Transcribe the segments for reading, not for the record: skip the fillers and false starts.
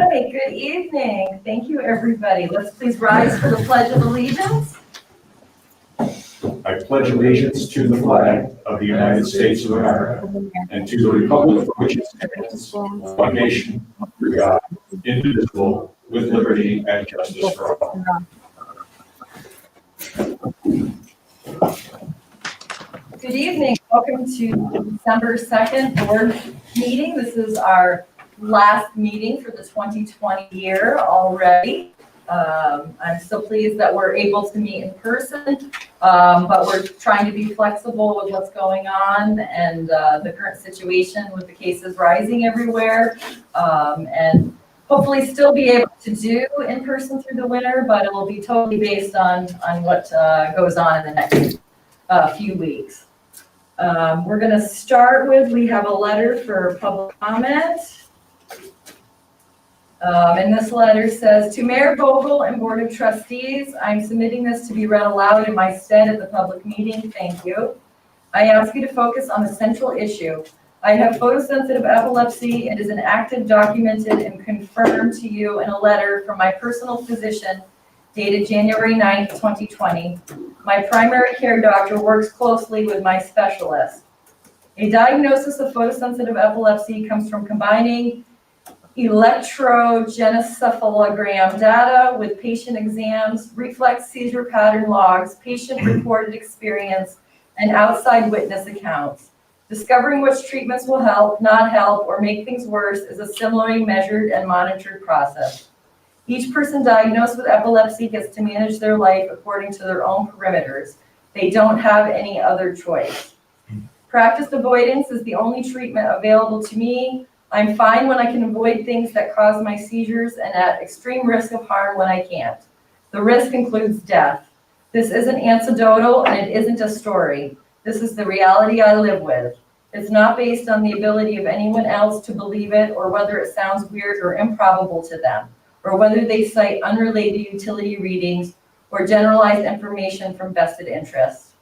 right, good evening. Thank you, everybody. Let's please rise for the Pledge of Allegiance. I pledge allegiance to the flag of the United States of America and to the republic for which it stands, one nation, under God, indivisible, with liberty and justice for all. Good evening. Welcome to December 2nd board meeting. This is our last meeting for the 2020 year already. I'm so pleased that we're able to meet in person, but we're trying to be flexible with what's going on and the current situation with the cases rising everywhere, and hopefully still be able to do in person through the winter, but it will be totally based on what goes on in the next few weeks. We're going to start with, we have a letter for public comment. And this letter says, to Mayor Vogel and Board of Trustees, I'm submitting this to be read aloud in my stead at the public meeting. Thank you. I ask you to focus on the central issue. I have photosensitive epilepsy. It is an active, documented, and confirmed to you in a letter from my personal physician dated January 9th, 2020. My primary care doctor works closely with my specialist. A diagnosis of photosensitive epilepsy comes from combining electroencephalogram data with patient exams, reflex seizure pattern logs, patient reported experience, and outside witness accounts. Discovering which treatments will help, not help, or make things worse is a similarly measured and monitored process. Each person diagnosed with epilepsy gets to manage their life according to their own perimeters. They don't have any other choice. Practice avoidance is the only treatment available to me. I'm fine when I can avoid things that cause my seizures and at extreme risk of harm when I can't. The risk includes death. This isn't anecdotal and it isn't a story. This is the reality I live with. It's not based on the ability of anyone else to believe it or whether it sounds weird or improbable to them, or whether they cite unrelated utility readings or generalized information from vested interests.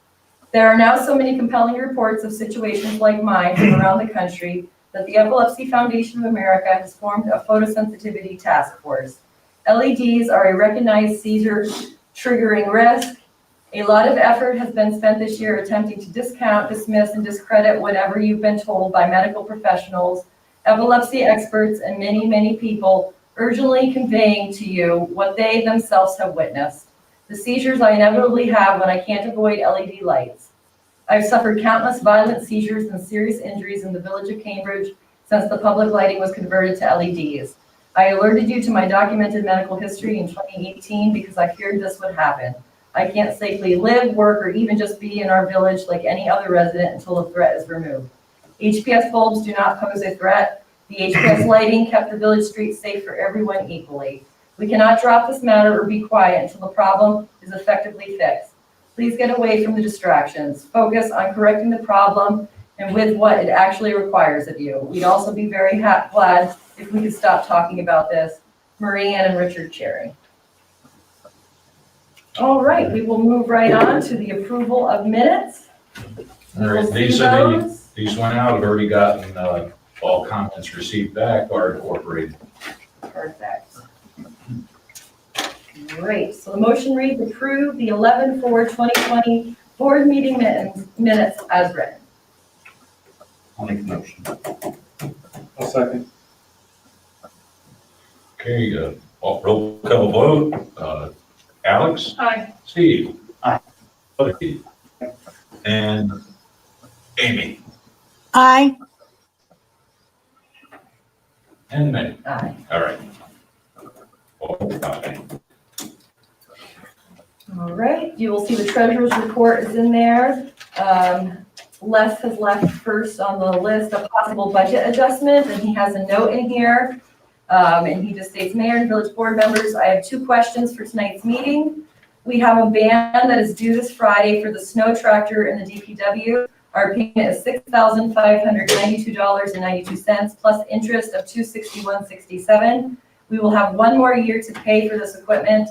There are now so many compelling reports of situations like mine from around the country that the Epilepsy Foundation of America has formed a photosensitivity task force. LEDs are a recognized seizure triggering risk. A lot of effort has been spent this year attempting to discount, dismiss, and discredit whatever you've been told by medical professionals, epilepsy experts, and many, many people urgently conveying to you what they themselves have witnessed. The seizures I inevitably have when I can't avoid LED lights. I've suffered countless violent seizures and serious injuries in the village of Cambridge since the public lighting was converted to LEDs. I alerted you to my documented medical history in 2018 because I feared this would happen. I can't safely live, work, or even just be in our village like any other resident until the threat is removed. HPS bulbs do not pose a threat. The HPS lighting kept the village streets safe for everyone equally. We cannot drop this matter or be quiet until the problem is effectively fixed. Please get away from the distractions. Focus on correcting the problem and with what it actually requires of you. We'd also be very glad if we could stop talking about this. Marie Ann and Richard Cherry. All right, we will move right on to the approval of minutes. All right, these went out. I've already gotten all comments received back are incorporated. Perfect. Great, so the motion reads approve the 11/4/2020 board meeting minutes as written. I'll make the motion. I'll second. Okay, roll call vote. Alex? Aye. Steve? Aye. Buddy? And Amy? Aye. And me? Aye. All right. Aye. All right, you will see the treasurer's report is in there. Les has left first on the list of possible budget adjustments, and he has a note in here. And he just states, Mayor and village board members, I have 2 questions for tonight's meeting. We have a ban that is due this Friday for the snow tractor in the DPW. Our payment is $6,592.92 plus interest of $261.67. We will have 1 more year to pay for this equipment.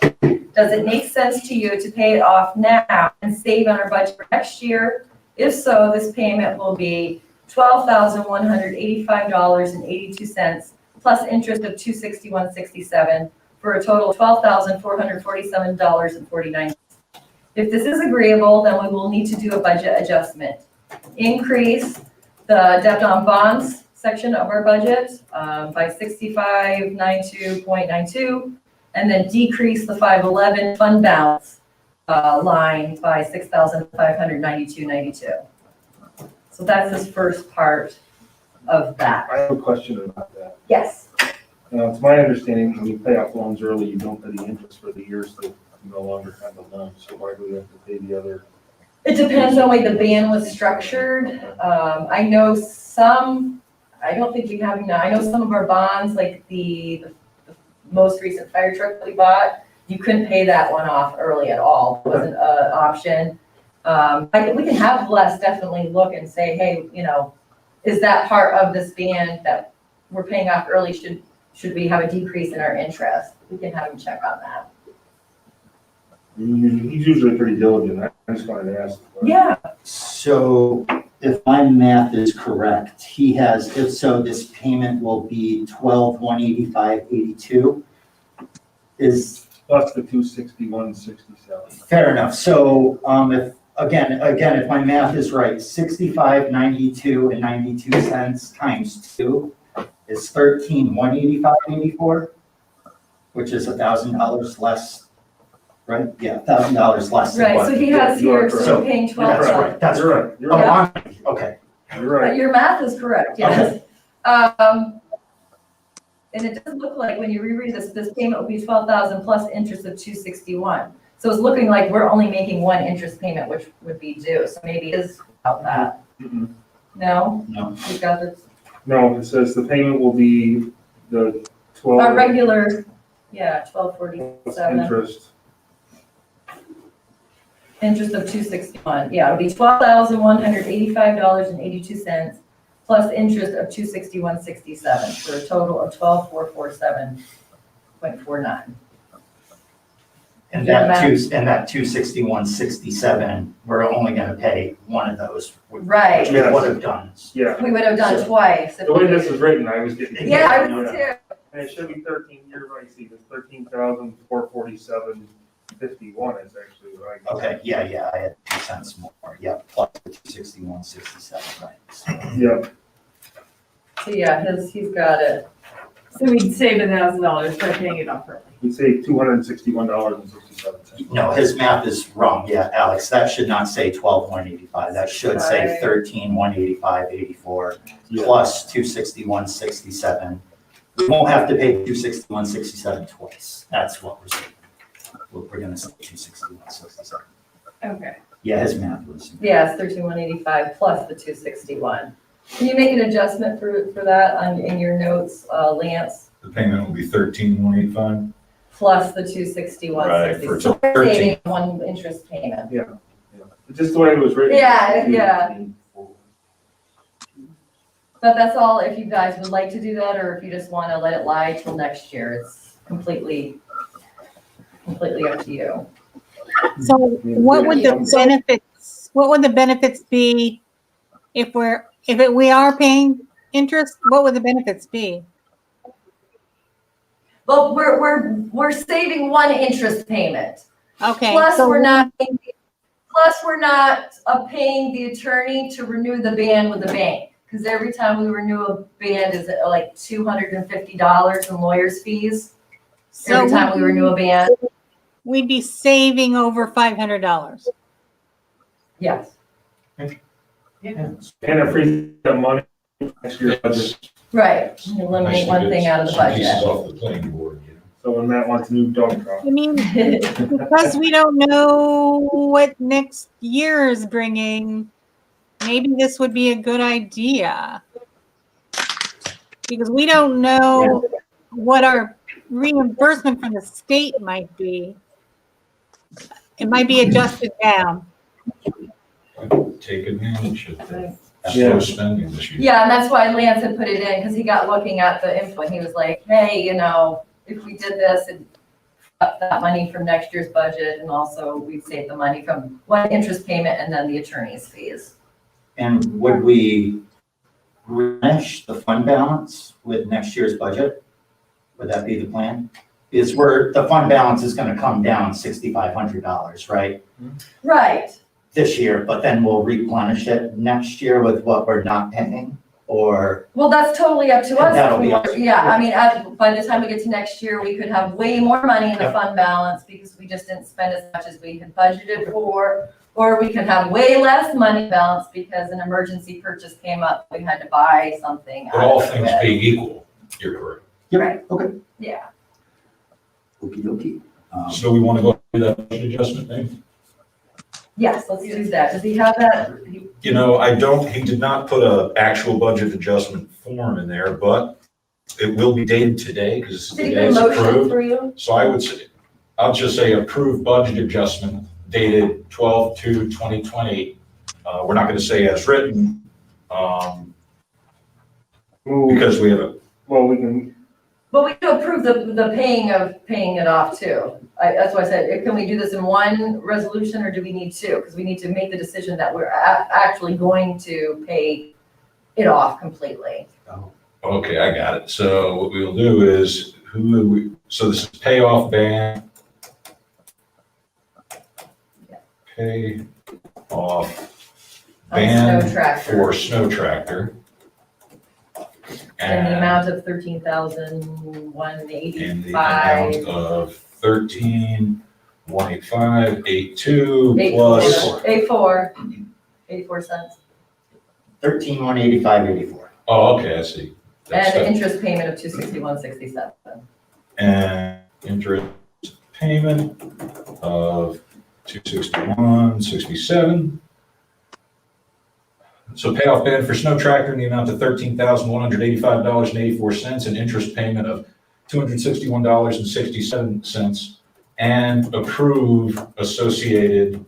Does it make sense to you to pay it off now and save on our budget for next year? If so, this payment will be $12,185.82 plus interest of $261.67 for a total of $12,447.49. If this is agreeable, then we will need to do a budget adjustment. Increase the debt on bonds section of our budget by 6592.92, and then decrease the 511 fund balance line by 6,592.92. So that's this first part of that. I have a question about that. Yes. It's my understanding when you pay off loans early, you don't pay the interest for the years that you no longer have the loan, so why do we have to pay the other? It depends on the way the band was structured. I know some, I don't think we have, I know some of our bonds, like the most recent fire truck that we bought, you couldn't pay that one off early at all. It wasn't an option. We can have Les definitely look and say, hey, is that part of this band that we're paying off early? Should we have a decrease in our interest? We can have him check on that. He's usually pretty diligent. I just wanted to ask. Yeah. So if my math is correct, so this payment will be 12,185.82 is. Plus the 261.67. Fair enough. So, if my math is right, 65.92 and 92 cents times 2 is 13,185.84, which is $1,000 less, right? Yeah, $1,000 less. than Right, what- so he has You are here, correct. so paying That's 12,000. right. That's You're right. right. You're right. Okay. You're right. Your math is correct, yes. And it does look like when you reread this payment will be 12,000 plus interest of 261. So it's looking like we're only making one interest payment, which would be due. So maybe it is about that. Mm-mm. No? No. We've got this, No, it says the payment will be the 12. our regular, plus 1247. interest. Interest of 261. Yeah, it'll be $12,185.82 plus interest of 261.67 for a total of 12,447.49. And that 261.67, we're only gonna pay one of those. Right. Which we would have done. Yeah. We would have done twice. if The way we- this is written, I was getting. Yeah, I was too. And it should be 13, you're right, Steve, it's 13,447.51 is actually right. Okay, yeah, I had 2 cents more, yeah, plus the 261.67, right. So, Yeah, So yeah, he's got it. So we'd save $1,000 by paying it off early. we say $261.67. No, his math is wrong, yeah, Alex, that should not say 12,185, that should say Right. 13,185.84 Yeah. plus 261.67. We won't have to pay 261.67 twice, that's what we're saying. We're gonna say 261.67. Okay. Yeah, his math was. Yeah, it's 13,185 plus the 261. Can you make an adjustment for that in your notes, Lance? The payment will be 13,185. Plus the 261.60. Right, for So we're 13. saving one interest payment. Just the way it was written. Yeah. But that's all, if you guys would like to do that, or if you just want to let it lie till next year, it's completely up to you. So what would the benefits be if we are paying interest? What would the benefits be? Well, we're saving one interest payment. Okay. Plus, so we're not paying the attorney to renew the band with the bank. Because every time we renew a band is like $250 in lawyer's fees. Every time we renew a band. we'd be saving over $500. Yes. And it frees up money next year's budget. Right. Eliminate one thing out of the Some pieces budget. off the planning board, So when Matt wants a new dog truck. I mean, because we don't know what next year is bringing, maybe this would be a good idea. Because we don't know what our reimbursement from the state might be. It might be adjusted down. Take advantage of the Yeah. slow spending this year. Yeah, and that's why Lance had put it in, because he got looking at the info, and he was like, hey, if we did this and up that money from next year's budget, and also we'd save the money from one interest payment and then the attorney's fees. And would we replenish the fund balance with next year's budget? Would that be the plan? Is where the fund balance is gonna come down $6,500, right? Right. This year, but then we'll replenish it next year with what we're not paying, or, Well, that's totally up to us. That'll be up to you. Yeah, I mean, by the time we get to next year, we could have way more money in the Yep. fund balance because we just didn't spend as much as we had budgeted for. Or we could have way less money balance because an emergency purchase came up, we had to buy something. But out all of things it. being equal, you're correct. Right. okay, Yeah. okey dokey. So we want to go through that budget adjustment thing? Yes, let's do that. Does he have that? You know, he did not put a actual budget adjustment form in there, but it will be dated today because Did he today put a it's motion approved. for you? So I would say, I'll just say approved budget adjustment dated 12/2/2020. We're not going to say as written, because we have a, Well, we can, But we can approve the paying it off too. That's why I said, can we do this in one resolution or do we need two? Because we need to make the decision that we're actually going to pay it off completely. okay, I got it. So what we'll do is, so this is Payoff Band. Pay off On snow band tractor. for snow tractor. And the amount of $13,185. In the amount of 13,185.82 plus, 84 cents. 13,185.84. oh, okay, I see. That's And the- an interest payment of $261.67. And interest payment of $261.67. So payoff band for snow tractor in the amount of $13,185.84 and interest payment of $261.67 and approve associated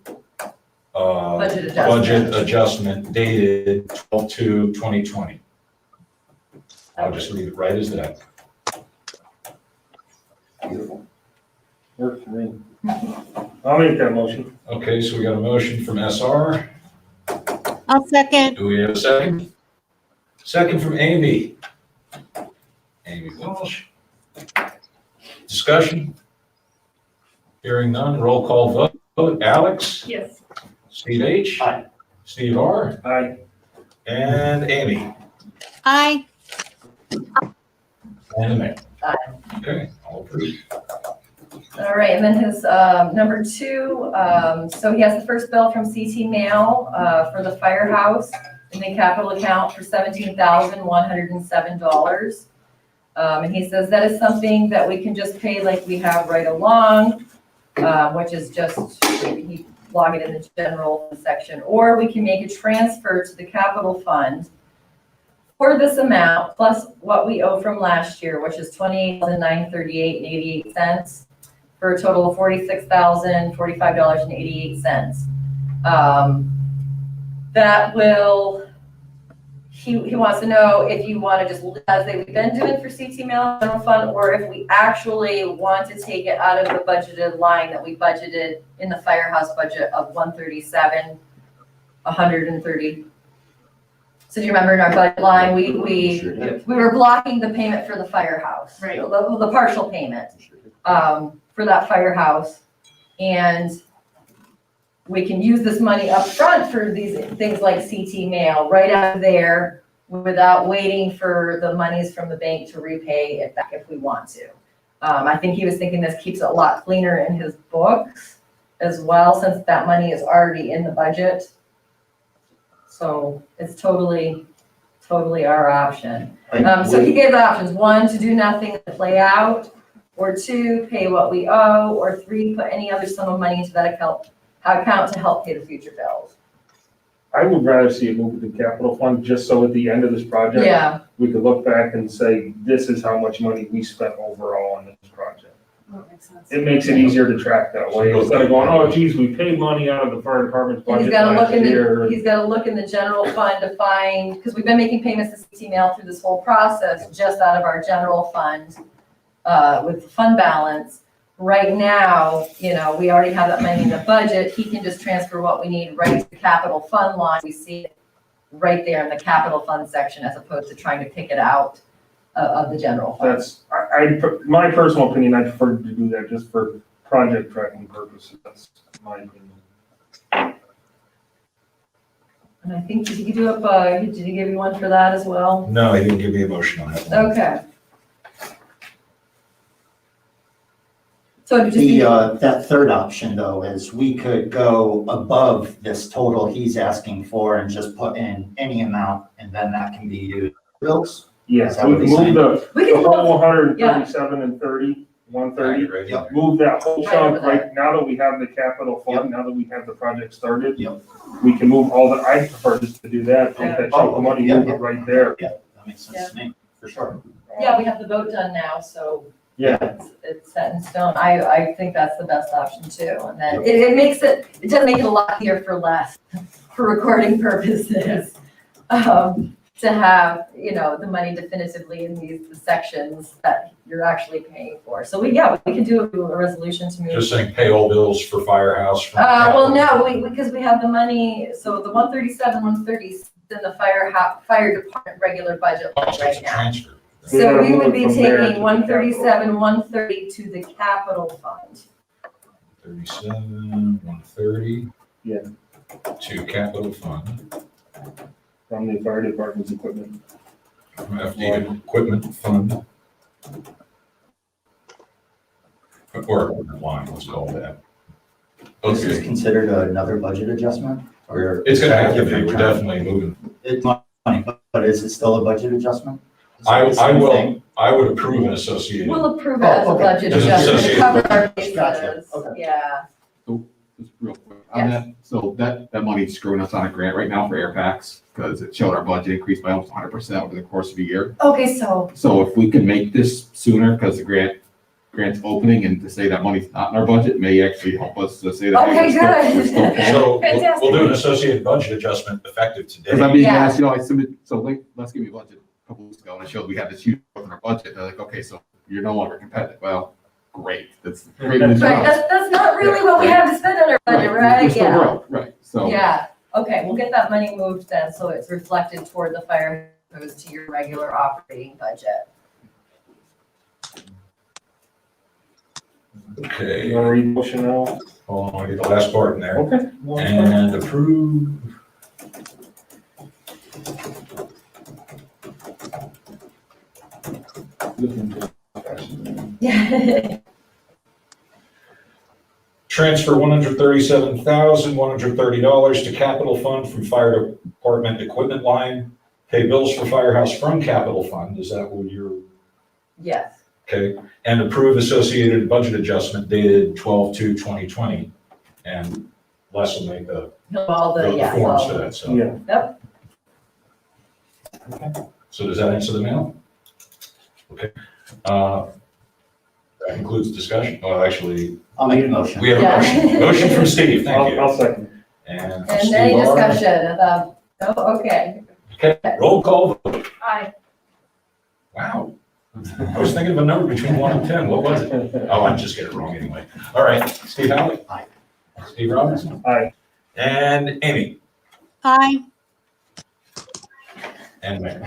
Budget budget adjustment dated 12/2/2020. I'll just leave it right as that. Beautiful. work for me. I'll make that motion. Okay, so we got a motion from SR. I'll second. Do we have a second? Second from Amy. Amy Walsh. Discussion? Hearing none, roll call vote. Alex? Yes. Steve H? Aye. Steve R? Aye. And Amy? Aye. And the mayor? Aye. Okay, all approved. All right, and then his number two, so he has the first bill from CT Mail for the firehouse in the capital account for $17,107. And he says that is something that we can just pay like we have right along, which is just, he log it in the general section, or we can make a transfer to the capital fund for this amount, plus what we owe from last year, which is $28,938.88, for a total of $46,045.88. That will, he wants to know if you want to just, as we've been doing for CT Mail General Fund, or if we actually want to take it out of the budgeted line that we budgeted in the firehouse budget of $137,130. So do you remember in our budget line, we were blocking the payment for the firehouse. Right. The partial payment for that firehouse. And we can use this money up front for these things like CT Mail right out of there without waiting for the monies from the bank to repay it back if we want to. I think he was thinking this keeps it a lot cleaner in his books as well, since that money is already in the budget. So it's totally our option. So he gave the options: 1, to do nothing and play out, or 2, pay what we owe, or 3, put any other sum of money into that account to help pay the future bills. I would rather see it move to the capital fund, just so at the end of this project, Yeah, we could look back and say, this is how much money we spent overall on this project. That makes sense. It makes it easier to track that way, instead of going, oh geez, we paid money out of the fire department's and he's budget gotta look last year. he's gotta look in the general fund to find, because we've been making payments to CT Mail through this whole process, just out of our general fund, with the fund balance. Right now, we already have that money in the budget. He can just transfer what we need right to the capital fund line. We see it right there in the capital fund section, as opposed to trying to pick it out of the general fund. That's, my personal opinion, I prefer to do that just for project tracking purposes. That's my opinion. And I think, did he give you one for that as well? No, he didn't give me a motion on that one. Okay. So to just. That third option though is we could go above this total he's asking for and just put in any amount and then that can be used for bills. Yes, Is that we what can he's move saying? We the can whole move- 137 and 30, 130. Right, right, Yep. right. Move that whole Right chunk, over there. right, now that we have the capital Yep. fund, now that we have the project started. Yep. We can move all the, I prefer just to do that, take that chunk of money, Yeah. move it right there. Yeah, that makes sense to me, for sure. Yeah, we have the vote done now, so Yeah, it's set in stone. I think that's the best option too. And then it makes it does make it a lot easier for recording purposes. To have, the money definitively in the sections that you're actually paying for. So we can do a resolution to move. Just saying pay all bills for firehouse. from Well, capital. no, because we have the money, so the 137, 130 is in the fire department regular budget Oh, line so it's a right now. transfer. We So gotta we move would it be from there to taking the 137, 130 to the capital fund. 37, 130. Yeah. To capital fund, from the fire department's equipment. from FD equipment fund. Or equipment line, let's call that. This is Okay, considered another budget adjustment or? it's gonna have to be, different we're term? definitely moving. It's money, but is it still a budget adjustment? Is it I the same will, thing? I would approve an associated. We'll approve it as a Oh, okay. budget As an adjustment to associated. cover our Gotcha. bases. Okay. Yeah. Just real quick on that, so that money's screwing us on a grant right now for air packs, because it showed our budget increased by almost 100% over the course of a year. Okay, so, So if we can make this sooner, because the grant's opening, and to say that money's not in our budget may actually help us to say that. Okay, we're still good. paying. So Fantastic. we'll do an associated budget adjustment effective Because I'm today. being Yeah. asked, I submitted, so like, let's give me a budget a couple weeks ago, and it showed we had this huge growth in our budget, they're like, okay, so you're no longer competitive, well, great, that's great news for right, us. that's not really what we have to spend on our budget, We're right? still Yeah. growing, right, so. Yeah, okay, we'll get that money moved then, so it's reflected toward the fire, opposed to your regular operating budget. You Okay, wanna read the motion now? hold on, I get the last part in there. Okay. And approve. Yeah. Transfer $137,130 to capital fund from fire department equipment line. Pay bills for firehouse from capital fund. Is that what you're, Yes, okay? And approve associated budget adjustment dated 12/2/2020. And Les will make the all the, yeah. forms all- for that, so. Yeah. Yep, So does that answer the mail? Okay. That concludes discussion. Oh, actually, I'll make a motion. we have a Yeah. motion. Motion from Steve, thank I'll you. second. And and any Steve R. discussion, okay. Okay, roll call vote. Aye. Wow. I was thinking of a number between 1 and 10. What was it? Oh, I just get it wrong anyway. All right, Steve Howley. Aye. Steve Robinson. Aye. And Amy. Aye. And Mary.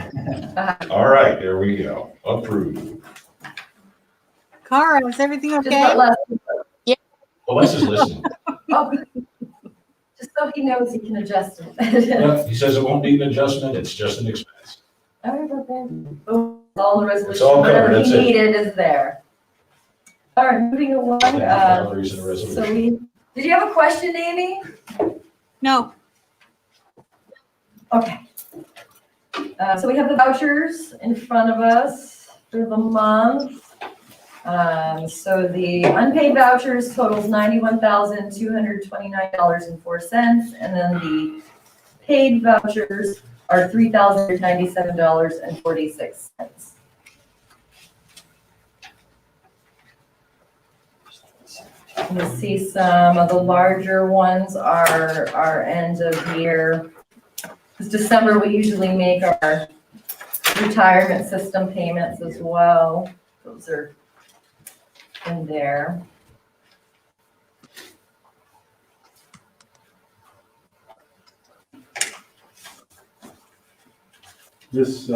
All right, there we go. Approved. Cara, is everything Just okay? let Les, Well, Les is listening. oh, just so he knows he can adjust it. Yep, he says it won't need an adjustment, it's just an expense. All right, okay. All the resolution, all covered, whatever that's he it. needed is there. All right, moving along, Salaries and so resolution. did you have a question, Amy? No. Okay. So we have the vouchers in front of us for the month. So the unpaid vouchers totals $91,229.04, and then the paid vouchers are $3,097.46. You'll see some of the larger ones are our end of year. Because December, we usually make our retirement system payments as well. Those are in there. This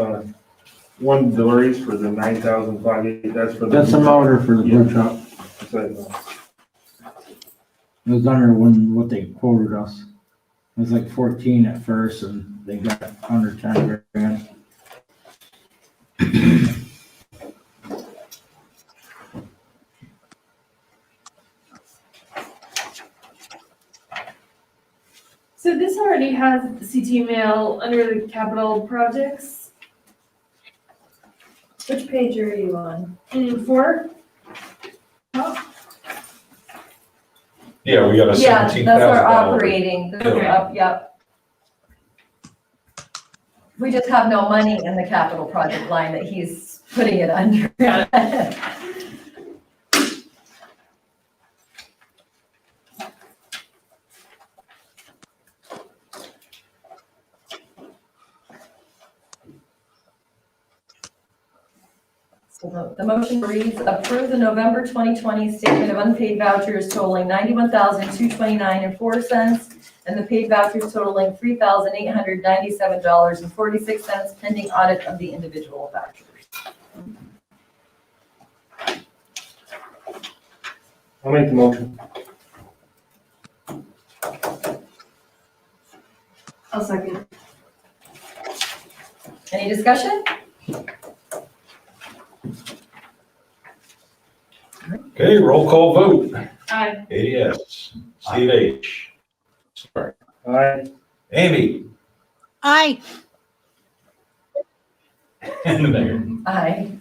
One deliveries for the 9,580, that's for the. That's the motor for the blue truck. It was under what they quoted us. It was like 14 at first and they got under 10 grand. So this already has CT mail under the capital projects. Which page are you on? 4? Yeah, we got a Yeah, $17,000. that's our operating, Okay. yep. We just have no money in the capital project line that he's putting it under. So the motion reads, approve the November 2020 statement of unpaid vouchers totaling $91,229.04 and the paid vouchers totaling $3,897.46 pending audit of the individual vouchers. I'll make the motion. I'll second. Any discussion? Okay, roll call vote. Aye. Katie yes. Steve H. Sorry. Aye. Amy. Aye. And the mayor. Aye.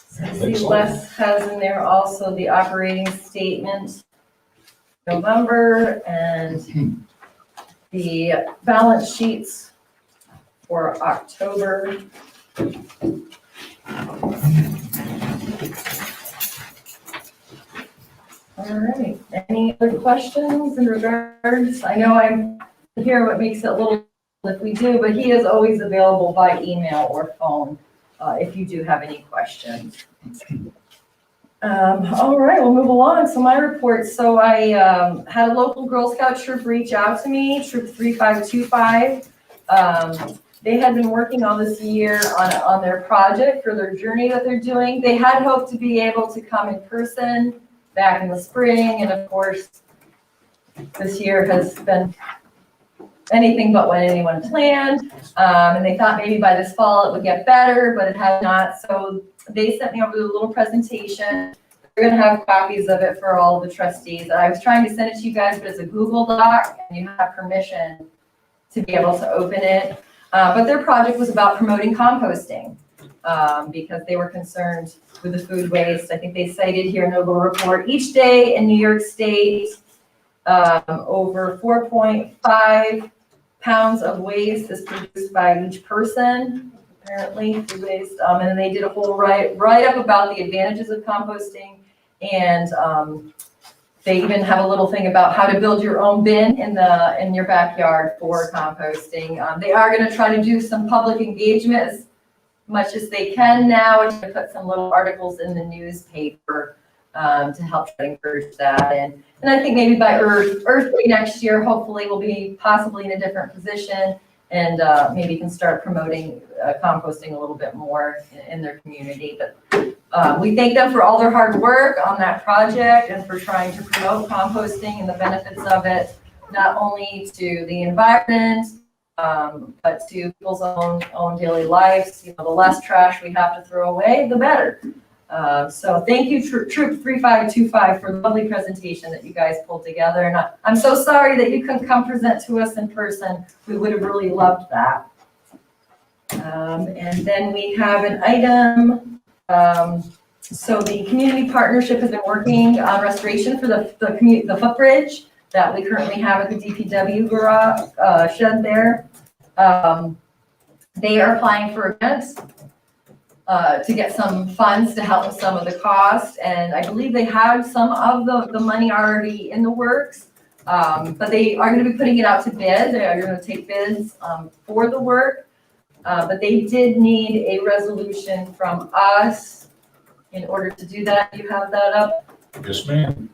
So I see Excellent. Les has in there also the operating statement, November, and the balance sheets for October. All right, any other questions in regards? I know I'm here, what makes it a little, if we do, but he is always available by email or phone if you do have any questions. All right, we'll move along. So my report, so I had a local Girl Scout troop reach out to me, Troop 3525. They had been working all this year on their project for their journey that they're doing. They had hoped to be able to come in person back in the spring, and of course, this year has been anything but what anyone planned. And they thought maybe by this fall it would get better, but it has not. So they sent me over the little presentation. We're gonna have copies of it for all of the trustees. I was trying to send it to you guys, but it's a Google Doc, and you have permission to be able to open it. But their project was about promoting composting because they were concerned with the food waste. I think they cited here in their little report, each day in New York State, over 4.5 pounds of waste is produced by each person, apparently, food waste. And then they did a whole write-up about the advantages of composting. And they even have a little thing about how to build your own bin in your backyard for composting. They are gonna try to do some public engagement as much as they can now, and to put some little articles in the newspaper to help encourage that. And I think maybe by Earth Day next year, hopefully we'll be possibly in a different position and maybe can start promoting composting a little bit more in their community. But we thank them for all their hard work on that project and for trying to promote composting and the benefits of it, not only to the environment, but to people's own daily lives. You know, the less trash we have to throw away, the better. So thank you, Troop 3525, for the lovely presentation that you guys pulled together. And I'm so sorry that you couldn't come present to us in person. We would have really loved that. And then we have an item. So the community partnership has been working on restoration for the footbridge that we currently have at the DPW garage shed there. They are applying for grants to get some funds to help with some of the cost, and I believe they have some of the money already in the works, but they are going to be putting it out to bid. They are going to take bids for the work, but they did need a resolution from us in order to do that. You have that up? Yes, ma'am.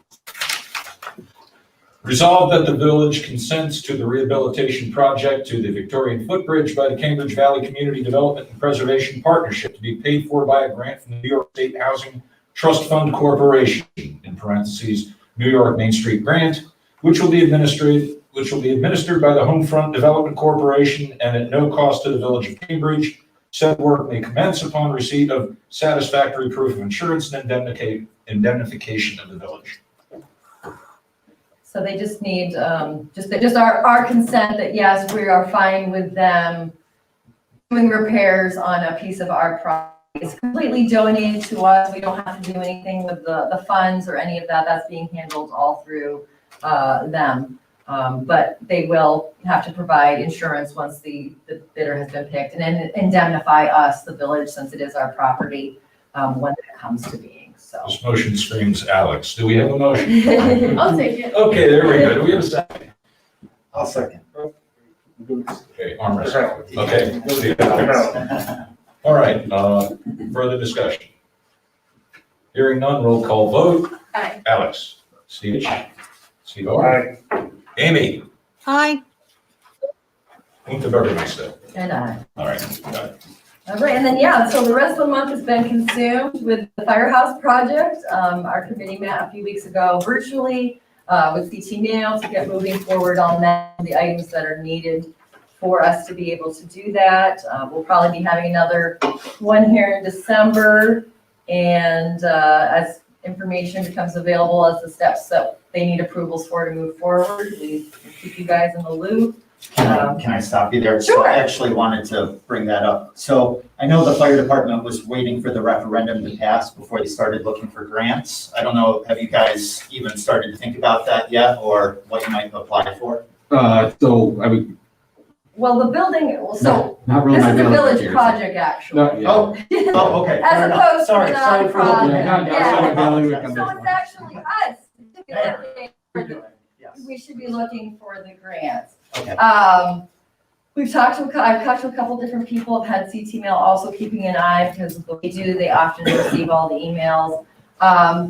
Resolved that the village consents to the rehabilitation project to the Victorian Footbridge by the Cambridge Valley Community Development and Preservation Partnership to be paid for by a grant from the New York State Housing Trust Fund Corporation, in parentheses, New York Main Street Grant, which will be administered by the Homefront Development Corporation and at no cost to the Village of Cambridge. Said work may commence upon receipt of satisfactory proof of insurance and indemnification of the village. So they just need, just our consent that yes, we are fine with them doing repairs on a piece of our property. It's completely donated to us. We don't have to do anything with the funds or any of that. That's being handled all through them. But they will have to provide insurance once the bidder has been picked and then indemnify us, the village, since it is our property, when it comes to being, so. This motion screams Alex. Do we have a motion? I'll take it. Okay, there we go. Do we have a second? I'll second. Okay, arm wrestle. Okay. All right, further discussion. Hearing none, roll call vote. Aye. Alex. Steve. Steve. Amy. Hi. Unter Bürgermeister. And All right, got it. all right, and then, yeah, so the rest of the month has been consumed with the firehouse project. Our committee met a few weeks ago virtually with CT Mail to get moving forward on that, the items that are needed for us to be able to do that. We'll probably be having another one here in December. And as information becomes available as the steps that they need approvals for to move forward, we keep you guys in the loop. Can I stop you there? Sure. So I actually wanted to bring that up. So I know the fire department was waiting for the referendum to pass before they started looking for grants. I don't know, have you guys even started to think about that yet, or what you might apply for? So, I mean, Well, the building, so not really this my is a village village here, so- project, actually. No, yeah. Oh, okay. As fair enough. opposed to Sorry, the sorry for looking project. at Yeah. that. So it's actually us. Yes. We should be looking for the grants. Okay. I've talked to a couple different people, I've had CT Mail also keeping an eye because they often receive all the emails.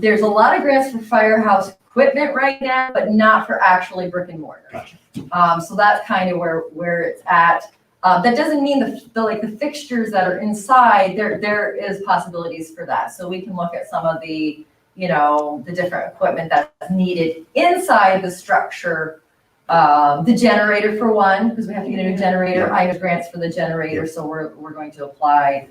There's a lot of grants for firehouse equipment right now, but not for actually brick and mortar. So that's kind of where it's at. That doesn't mean the fixtures that are inside, there is possibilities for that. So we can look at some of the different equipment that's needed inside the structure. The generator for one, because we have to get a new generator. I have grants for the generator, so we're going to apply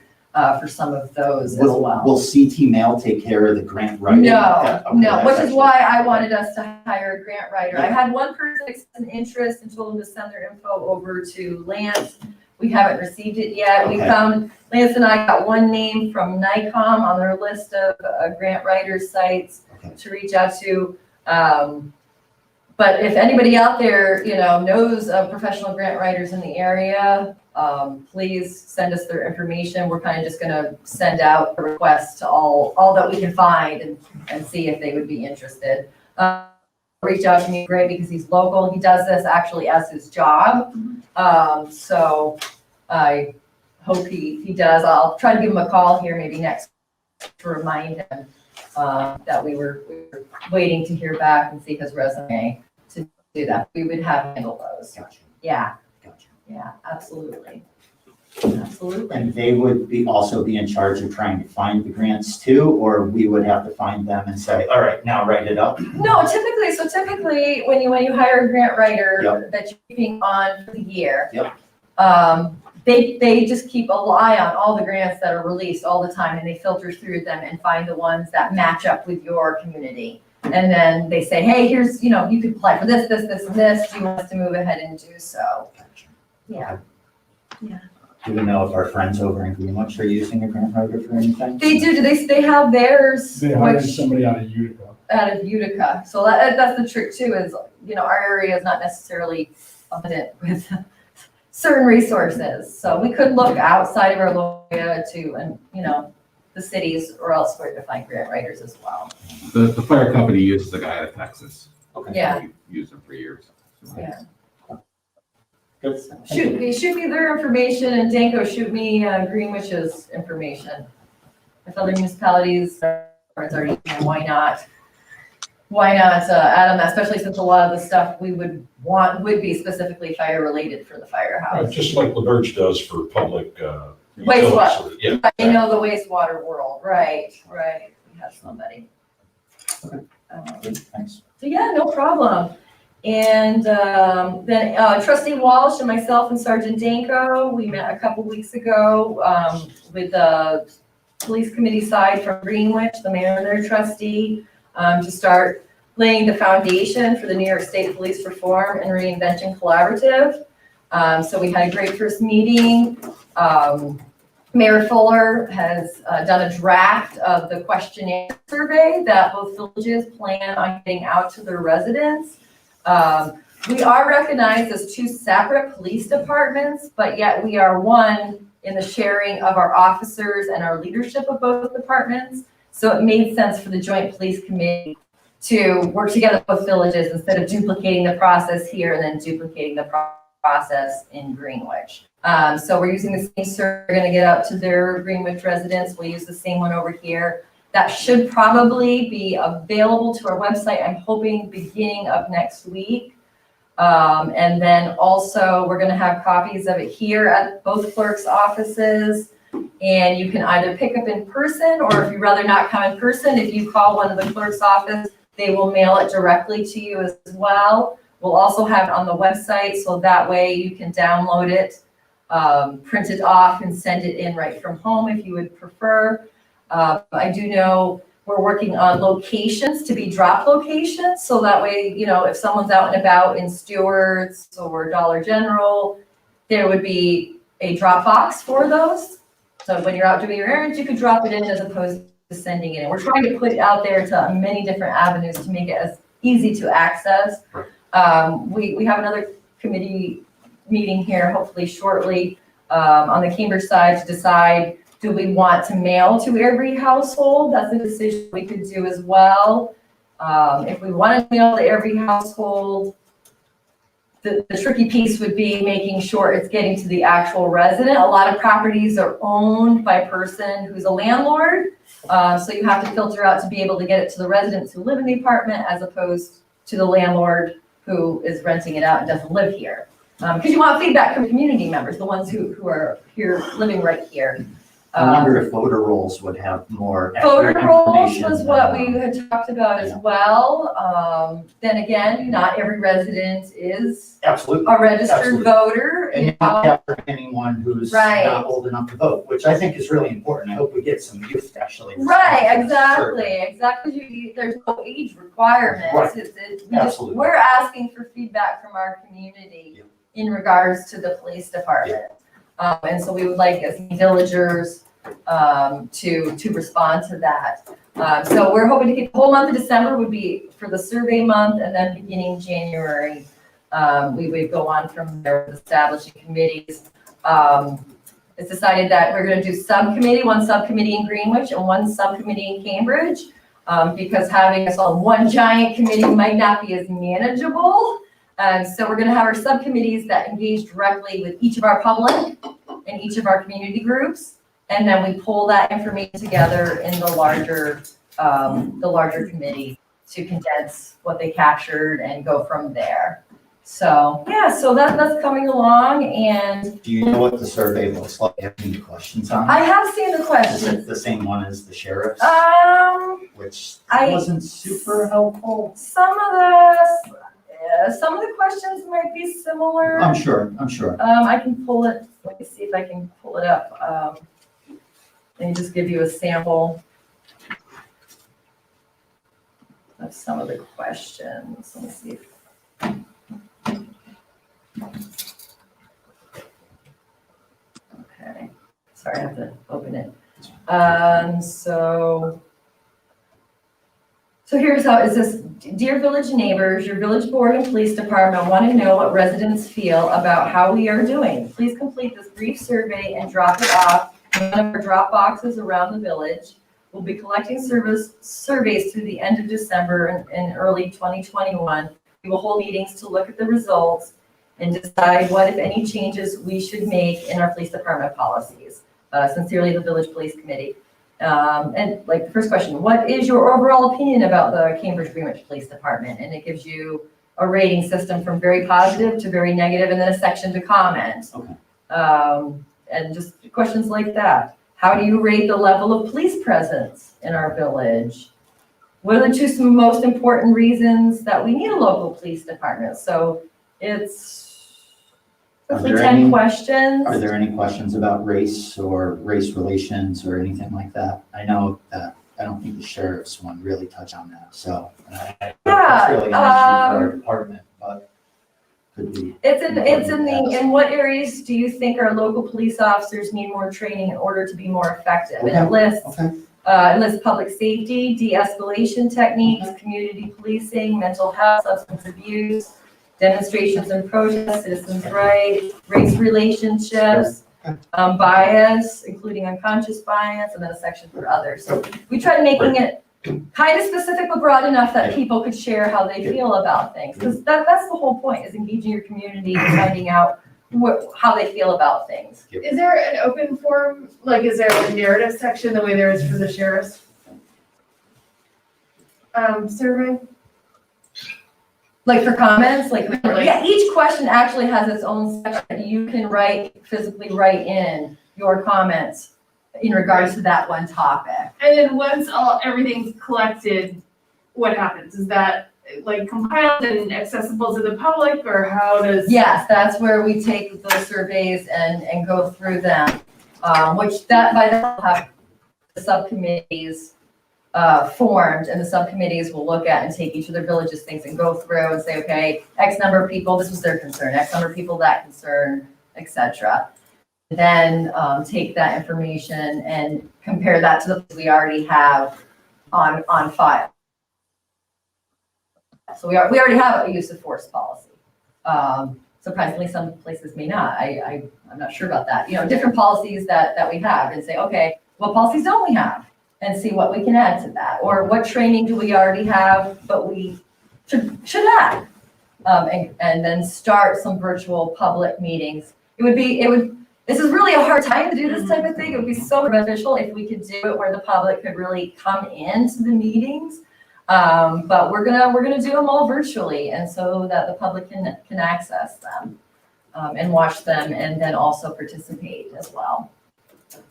for some of those as well. Will CT Mail take care of the grant writing? No, Okay, no, that's which is actually- why I wanted us to hire a grant writer. I had one person express an interest and told them to send their info over to Lance. We haven't received it yet. We Okay. found, Lance and I got one name from NICOM on their list of grant writers sites Okay. to reach out to. But if anybody out there, knows of professional grant writers in the area, please send us their information. We're kind of just gonna send out a request to all that we can find and see if they would be interested. Reach out to me, Greg, because he's local. He does this actually as his job. So I hope he does. I'll try to give him a call here maybe next to remind him that we were waiting to hear back and see his resume to do that. We would have handled those. Gotcha. Yeah, Gotcha. yeah, absolutely. Absolutely. And they would also be in charge of trying to find the grants too, or we would have to find them and say, all right, now write it up? No, typically, when you hire a grant writer Yep. that you're keeping on for the year. Yep. They just keep an eye on all the grants that are released all the time, and they filter through them and find the ones that match up with your community. And then they say, hey, here's, you could apply for this, and this. Do you want us to move ahead and do so? Yeah. Do we know if our friends over in Greenwich are using a grant writer for anything? They do. They have theirs. They hired which- somebody out of Utica. Out of Utica. So that's the trick too, is, our area is not necessarily abundant with certain resources. So we could look outside of our area to, and, the cities or elsewhere to find grant writers as well. The fire company uses a guy out of Texas. Okay. Yeah. We've used him for years. Yeah. Good. Shoot me their information, and Danko, shoot me Greenwich's information. If other municipalities are already, why not? why not add on that, especially since a lot of the stuff we would want would be specifically fire related for the firehouse. Just like LaBerge does for public, Wastewater. utilities. Yeah. I know the wastewater world, right, we have somebody. Thanks. So yeah, no problem. And then Trustee Walsh and myself and Sergeant Danko, we met a couple weeks ago with the police committee side from Greenwich, the mayor and their trustee, to start laying the foundation for the New York State Police Reform and Reinvention Collaborative. So we had a great first meeting. Mayor Fuller has done a draft of the questionnaire survey that both villages plan on getting out to their residents. We are recognized as two separate police departments, but yet we are one in the sharing of our officers and our leadership of both departments. So it made sense for the Joint Police Committee to work together with both villages instead of duplicating the process here and then duplicating the process in Greenwich. So we're using the same survey, we're gonna get out to their Greenwich residents. We'll use the same one over here. That should probably be available to our website, I'm hoping beginning of next week. And then also we're gonna have copies of it here at both clerks' offices. And you can either pick up in person, or if you'd rather not come in person, if you call one of the clerk's office, they will mail it directly to you as well. We'll also have it on the website, so that way you can download it, print it off and send it in right from home if you would prefer. I do know we're working on locations to be drop locations, so that way, you know, if someone's out and about in Stewart's or Dollar General, there would be a drop box for those. So when you're out doing your errands, you could drop it in as opposed to sending it in. We're trying to put it out there to many different avenues to make it as easy to access. We have another committee meeting here, hopefully shortly, on the Cambridge side to decide, do we want to mail to every household? That's a decision we could do as well. If we want to mail to every household, the tricky piece would be making sure it's getting to the actual resident. A lot of properties are owned by a person who's a landlord. So you have to filter out to be able to get it to the residents who live in the apartment as opposed to the landlord who is renting it out and doesn't live here. Because you want feedback from community members, the ones who are here, living right here. I wonder if voter rolls would have more Voter accurate rolls information. was what we had talked about as well. Then again, not every resident is Absolutely. a registered Absolutely. voter. And you're not capturing anyone who's Right. not old enough to vote, which I think is really important. I hope we get some youth actually. Right, respond to this survey. exactly. There's no age requirements. Right. Absolutely. We're asking for feedback from our community in regards to the police department. And so we would like as villagers to respond to that. So we're hoping to keep the whole month of December would be for the survey month, and then beginning January, we would go on from there with establishing committees. It's decided that we're going to do one subcommittee in Greenwich and one subcommittee in Cambridge, because having us on one giant committee might not be as manageable. So we're going to have our subcommittees that engage directly with each of our public and each of our community groups. And then we pull that information together in the larger committee to condense what they captured and go from there. So, yeah, so that's coming along. And Do you know what the survey looks like? Have any questions on I it? have seen the Is questions. it the same one as the sheriff's, which I- wasn't super helpful? Some of the questions might be similar. I'm sure. I can pull it, let me see if I can pull it up. Let me just give you a sample of some of the questions. Let me see if. Okay, sorry, I have to open it. So here's how it says, dear village neighbors, your village board and police department want to know what residents feel about how we are doing. Please complete this brief survey and drop it off in one of our drop boxes around the village. We'll be collecting surveys through the end of December and early 2021. We will hold meetings to look at the results and decide what, if any, changes we should make in our police department policies. Sincerely, the Village Police Committee. And like the first question, what is your overall opinion about the Cambridge Greenwich Police Department? And it gives you a rating system from very positive to very negative, and then a section to comment. Okay. And just questions like that. How do you rate the level of police presence in our village? What are the two most important reasons that we need a local police department? So it's Are roughly there 10 any- questions. Are there any questions about race or race relations or anything like that? I know that, I don't think the sheriff's one really touched on that, so. It's really an issue for our department, but could be. In what areas do you think our local police officers need more training in order to be more effective? And it lists, Okay, it lists public safety, de-escalation techniques, community policing, mental health, substance abuse, demonstrations and protests, citizens' rights, race relationships, bias, including unconscious bias, and then a section for others. So we tried making it kind of specific but broad enough that people could share how they feel about things. Because that's the whole point, is engaging your community and finding out how they feel about things. Is there an open forum, like is there a narrative section the way there is for the sheriff's survey? Like for comments, like, Like- yeah, each question actually has its own section that you can physically write in your comments in regards to that one topic. And then once everything's collected, what happens? Is that like compiled and accessible to the public, or how does? Yes, that's where we take those surveys and go through them, which that by then we'll have the subcommittees formed, and the subcommittees will look at and take each of their villages things and go through and say, okay, X number of people, this was their concern, X number of people, that concern, etc. Then take that information and compare that to the ones we already have on file. So we already have a use of force policy. Surprisingly, some places may not. I'm not sure about that. You know, different policies that we have, and say, okay, what policies don't we have? And see what we can add to that. Or what training do we already have, but we should add? And then start some virtual public meetings. This is really a hard time to do this type of thing. It would be so beneficial if we could do it where the public could really come into the meetings. But we're gonna do them all virtually, and so that the public can access them and watch them, and then also participate as well.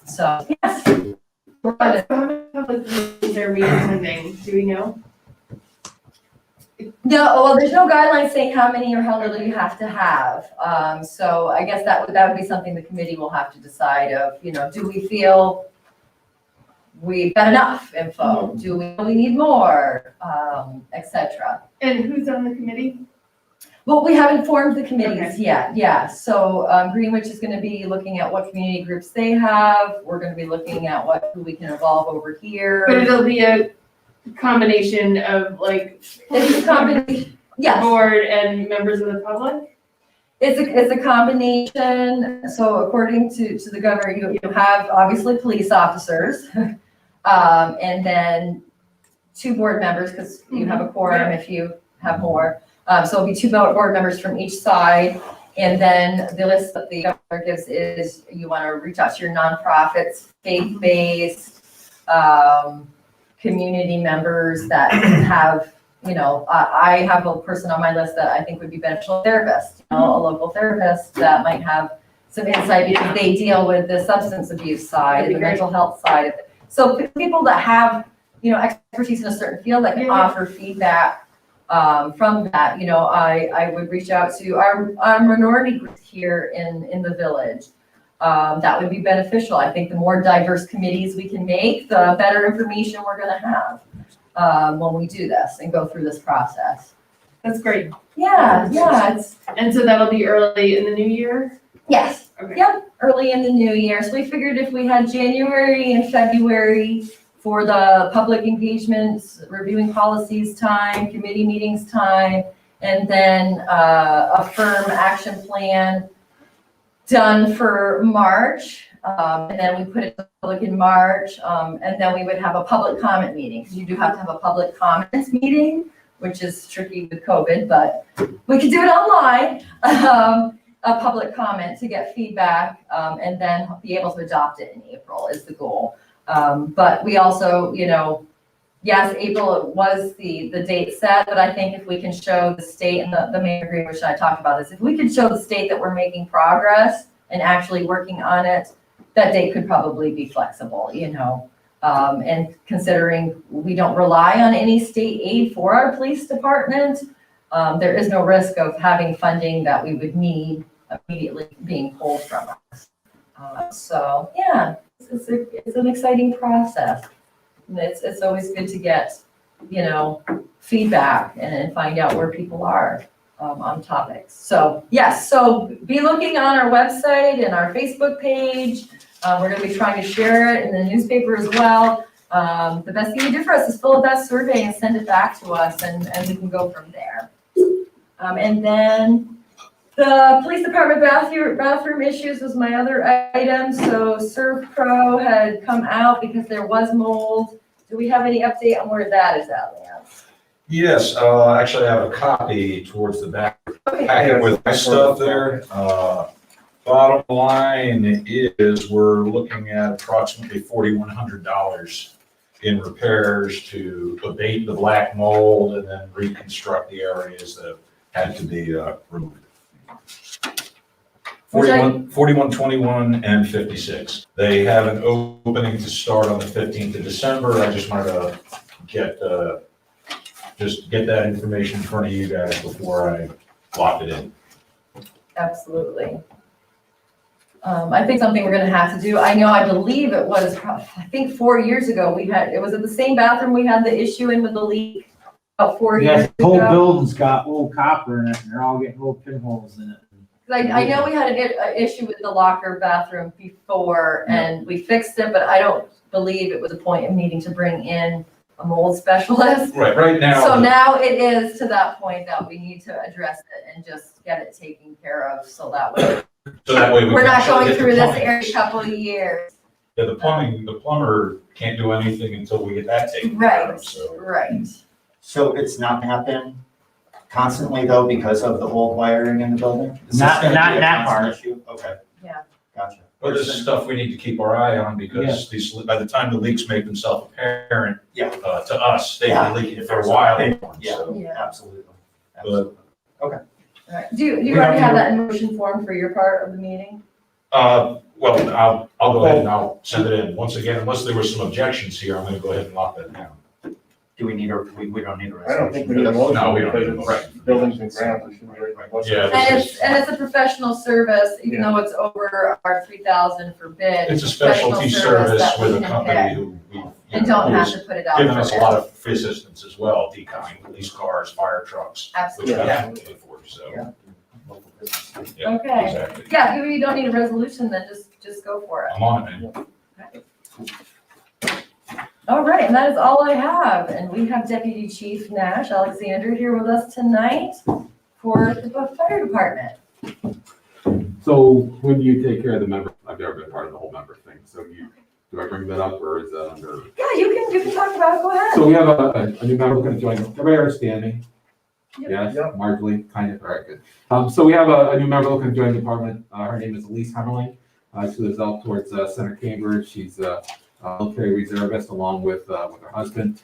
So yes, How many public meetings are we attending? Do we know? no. Well, there's no guidelines saying how many or how little you have to have. So I guess that would be something the committee will have to decide. Of, you know, do we feel we've got enough info? Do we need more, etc. And who's on the committee? Well, we haven't formed the committees Okay. yet, yeah. So Greenwich is gonna be looking at what community groups they have. We're gonna be looking at who we can evolve over But here. it'll be a combination of like It's a combination, yes. board and members of the public? It's a combination. So according to the governor, you have obviously police officers, and then 2 board members, because you have a quorum if you have more. So it'll be 2 board members from each side. And then the list that the governor gives is you want to reach out to your nonprofits, faith-based, community members that have, you know, I have a person on my list that I think would be beneficial, therapist, you know, a local therapist that might have some insight because they deal with the substance abuse side and the mental health side of it. So people that have, you know, expertise in a certain field that can offer feedback from that, you know, I would reach out to our minority groups here in the village. That would be beneficial. I think the more diverse committees we can make, the better information we're gonna have when we do this and go through this process. That's great. Yeah, it's, And so that'll be early in the new year? yes, Okay. yep, early in the new year. So we figured if we had January and February for the public engagements, reviewing policies time, committee meetings time, and then a firm action plan done for March, and then we put it to public in March, and then we would have a public comment meeting, because you do have to have a public comments meeting, which is tricky with COVID, but we could do it online, a public comment to get feedback, and then be able to adopt it in April is the goal. But we also, yes, April was the date set, but I think if we can show the state and the mayor agreement, which I talked about this, if we could show the state that we're making progress and actually working on it, that date could probably be flexible, and considering we don't rely on any state aid for our police department, there is no risk of having funding that we would need immediately being pulled from us. So yeah, it's an exciting process. And it's always good to get, feedback and find out where people are on topics. So yes, so be looking on our website and our Facebook page. We're going to be trying to share it in the newspaper as well. The best thing you do for us is fill out that survey and send it back to us, and we can go from there. And then the police department bathroom issues was my other item. So ServPro had come out because there was mold. Do we have any update on where that is at, Lance? Yes, actually, I have a copy towards the back packet with my stuff there. Bottom line is we're looking at approximately $4,100 in repairs to abate the black mold and then reconstruct the areas that had to be removed. 41, 21, and 56. They have an opening to start on the 15th of December. I just wanted to get that information in front of you guys before I lock it in. Absolutely. I think something we're gonna have to do, I believe it was, I think 4 years ago, it was at the same bathroom we had the issue in with the leak about 4 years Yeah, ago. the whole building's got old copper in it, and they're all getting little pinholes in it. 'Cause I know we had an issue with the locker bathroom before, and we fixed it, but I don't believe it was a point of needing to bring in a mold specialist. Right now. So now it is to that point that we need to address it and just get it taken care of, so that way we we're can not actually going get the through this plumbing. every couple of years. Yeah, the plumber can't do anything until we get that taken care of, so. Right. So it's not happen constantly though because of the old wiring in the building? Is this Not gonna be a that constant part. issue? Okay. Yeah. Gotcha. But this is stuff we need to keep our eye on because by the time the leaks make themselves apparent Yeah. To us, they've been leaking for a while. So, Yeah, absolutely. But, All right. Do you already have that in motion form for your part of the meeting? well, I'll go ahead and I'll send it in. Once again, unless there were some objections here, I'm gonna go ahead and lock that down. Do we need we don't need a I don't think we resolution? need a motion. No, we don't need a because motion. it's Buildings and grounds, we shouldn't really. Yeah. And it's a professional service, even though it's over our 3,000 for bid. It's a specialty service that we with a can company pay who And don't have who's to put it out. given for us a bid. lot of free assistance as well, deconning police cars, fire trucks, which Absolutely. we have to pay for, so. Yeah. Yeah, Okay. exactly. Yeah, you don't need a resolution, then just go for it. I'm on it, man. All right, and that is all I have. And we have Deputy Chief Nash Alexander here with us tonight for the fire department. So when you take care of the member, I've never been part of the whole member thing, so do I bring that up or is that under? Yeah, you can talk about it, go ahead. So we have a new member going to join, everybody understanding? Yep. Yes, Yep. marginally, kind of, all right, good. So we have a new member looking to join the department, her name is Elise Hemmerling. She lives out towards Center Cambridge, she's a military reservist along with her husband.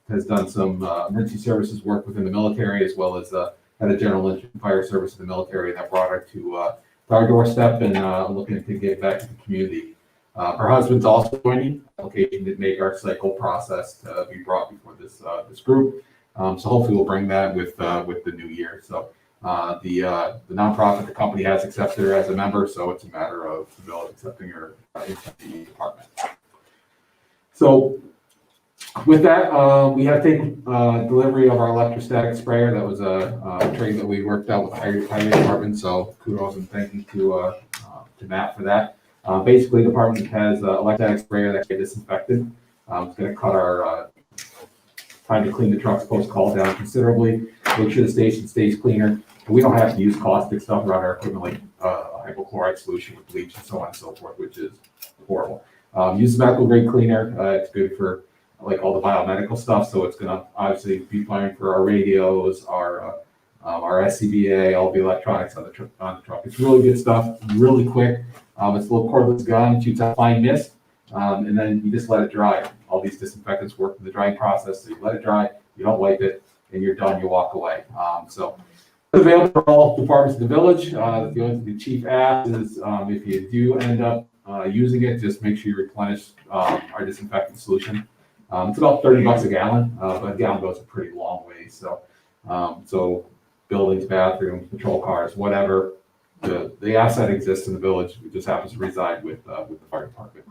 Has done some emergency services work within the military as well as had a general engine fire service in the military that brought her to our doorstep and looking to give back to the community. Her husband's also joining, application to make our cycle process to be brought before this group. So hopefully we'll bring that with the new year. So the nonprofit, the company has accepted her as a member, so it's a matter of the village accepting her into the department. So with that, we have taken delivery of our electrostatic sprayer. That was a trade that we worked out with the highway department. So kudos and thank you to Matt for that. Basically, the department has an electrostatic sprayer that gets disinfected. It's going to cut our time to clean the trucks post call down considerably. Make sure the station stays cleaner. We don't have to use caustic stuff around our equipment like hypochlorite solution with bleach and so on and so forth, which is horrible. Use medical grade cleaner. It's good for like all the biomedical stuff. So it's going to obviously be fine for our radios, our SCBA, all the electronics on the truck. It's really good stuff, really quick. It's a little cordless gun, shoots out fine mist. And then you just let it dry. All these disinfectants work in the drying process, so you let it dry, you don't wipe it, and you're done, you walk away. So available for all departments in the village. The only thing the chief asks is if you do end up using it, just make sure you replenish our disinfectant solution. It's about $30 a gallon, but a gallon goes a pretty long way. So, so buildings, bathrooms, patrol cars, whatever, the asset exists in the village. It just happens to reside with the fire department.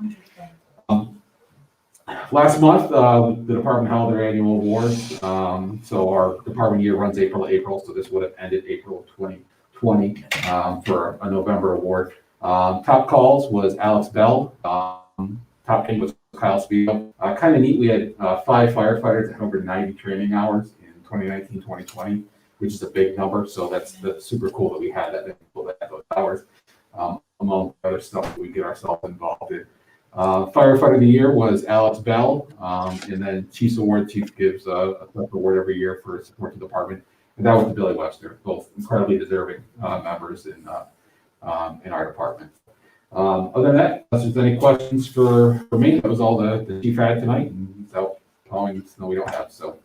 Last month, the department held their annual awards. So our department year runs April to April, so this would have ended April of 2020 for a November award. Top calls was Alex Bell. Top king was Kyle Speedo. Kind of neat, we had 5 firefighters that had over 90 training hours in 2019, 2020, which is a big number. So that's super cool that we had that many people that had those hours, among other stuff that we get ourselves involved in. Firefighter of the year was Alex Bell, and then Chief's Award, Chief gives a award every year for support to the department, and that was to Billy Webster, both incredibly deserving members in our department. Other than that, unless there's any questions for me, that was all the chief had tonight, and without plowing snow we don't have, so.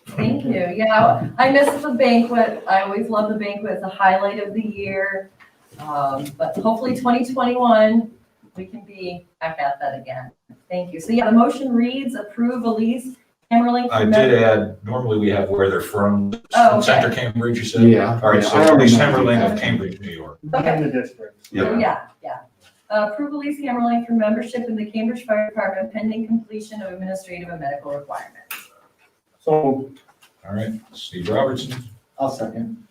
Thank you. Yeah, I missed the banquet. I always love the banquet. It's a highlight of the year. But hopefully 2021, we can be back at that again. Thank you. So yeah, the motion reads approve Elise Hammerling. I did add, normally we have where they're from, Oh, okay. Center Cambridge, you said? Yeah. All right, so I already Elise know. Hammerling of Cambridge, New York. Okay. In the district. So yeah. Approve Elise Hammerling for membership in the Cambridge Fire Department pending completion of administrative and medical requirements. So, All right, Steve Robertson, I'll second.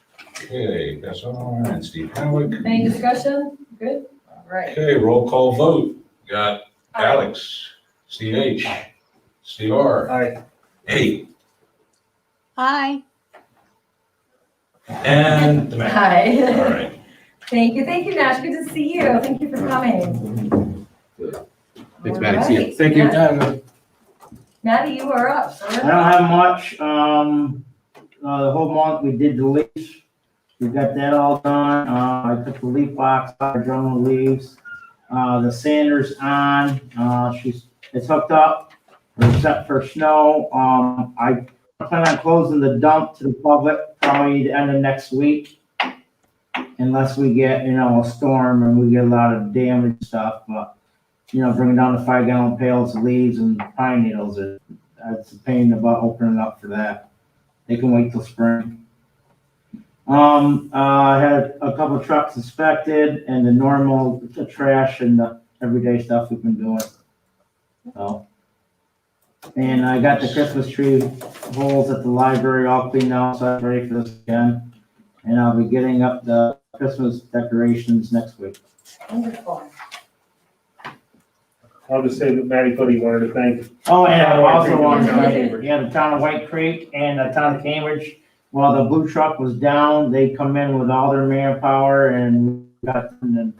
okay, that's all, and Steve Howick. Any discussion? Good? All right. Okay, roll call vote. Got Alex, Steve H, Steve R, I, Eddie, Hi. and the man. Hi. All right. Thank you, Nash. Good to see you. Thank you for coming. Thanks, Maddie. See you. All right. Thank you. Matt- Maddie, you are up, I sir. don't have much, the whole month we did the leaves. We got that all done, I took the leaf box out, I drummed the leaves. The sander's on, it's hooked up, we're set for snow. I plan on closing the dump to the public probably the end of next week. Unless we get, a storm and we get a lot of damage stuff, but, bringing down the 5-gallon pails of leaves and pine needles, it's a pain in the butt opening up for that. They can wait till spring. I had a couple of trucks inspected and the normal trash and the everyday stuff we've been doing. So, and I got the Christmas tree holes at the library all cleaned out, so I'm ready for this again. And I'll be getting up the Christmas decorations next week. Wonderful. I'll just say that Matty thought he wanted to thank. Oh, and I also want to Town of thank, Cambridge. the town of White Creek and the town of Cambridge. While the blue truck was down, they come in with all their manpower and got them, and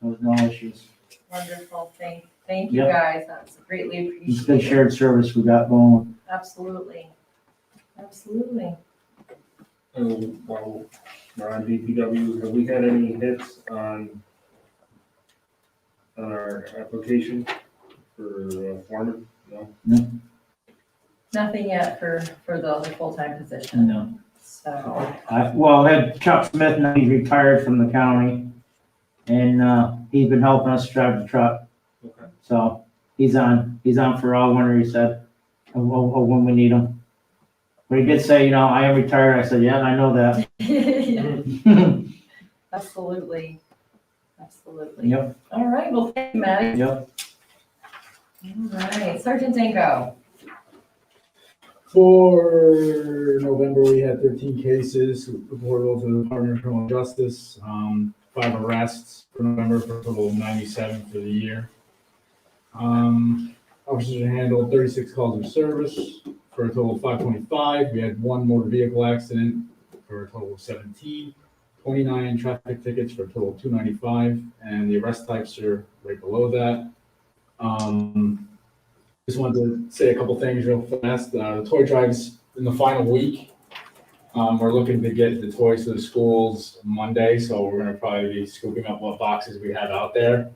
there was no issues. Wonderful. Thank you Yep. guys. That's greatly It's appreciated. good shared service we got going. Absolutely. While we're on DPW, have we had any hits on our application for foreman? No? Nothing yet for the full-time position. No. So, I had Chuck Smith, now he's retired from the county, and, he's been helping us drive the truck. Okay. So, he's on for all winter, he said, of when we need him. But he did say, I am retired, I said, yeah, I know that. absolutely. Yep, All right. Well, thank you, Maddie. yep. All right. Sergeant Danko. For November, we had 13 cases reported to the Department of Criminal Justice, 5 arrests for November for a total of 97 for the year. Officers handled 36 calls of service for a total of 525. We had 1 motor vehicle accident for a total of 17, 29 traffic tickets for a total of 295, and the arrest types are right below that. Just wanted to say a couple things real fast. The toy drive's in the final week. We're looking to get the toys to the schools Monday, so we're gonna probably be scooping up what boxes we have out there.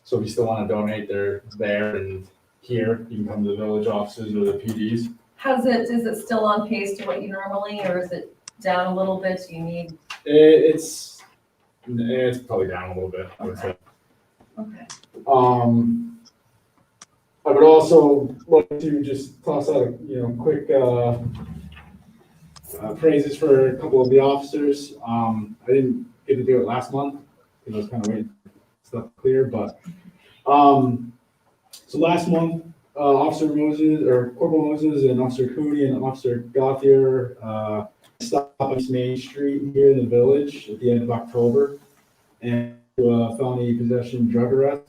So if you still want to donate, they're there and here. You can come to the village offices or the PDs. Is it still on pace to what you normally, or is it down a little bit? Do you need? It's probably down a little bit, I would say. Okay. I would also like to just toss out, quick, praises for a couple of the officers. I didn't get to do it last month, because I was kind of waiting for stuff clear, but, so last month, Officer Moses, or Corporal Moses and Officer Cooney and Officer Gauthier, stopped on Main Street here in the village at the end of October, and felony possession drug arrest.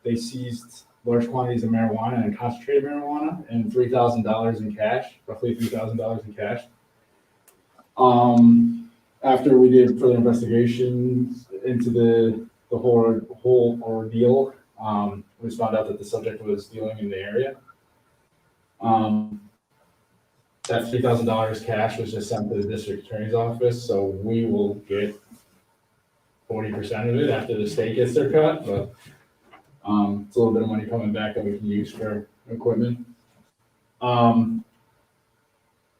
They seized large quantities of marijuana and concentrated marijuana and $3,000 in cash, roughly $3,000 in cash. After we did further investigations into the whole ordeal, we found out that the subject was dealing in the area. That $3,000 cash was just sent to the district attorney's office, so we will get 40% of it after the state gets their cut, but it's a little bit of money coming back that we can use for equipment.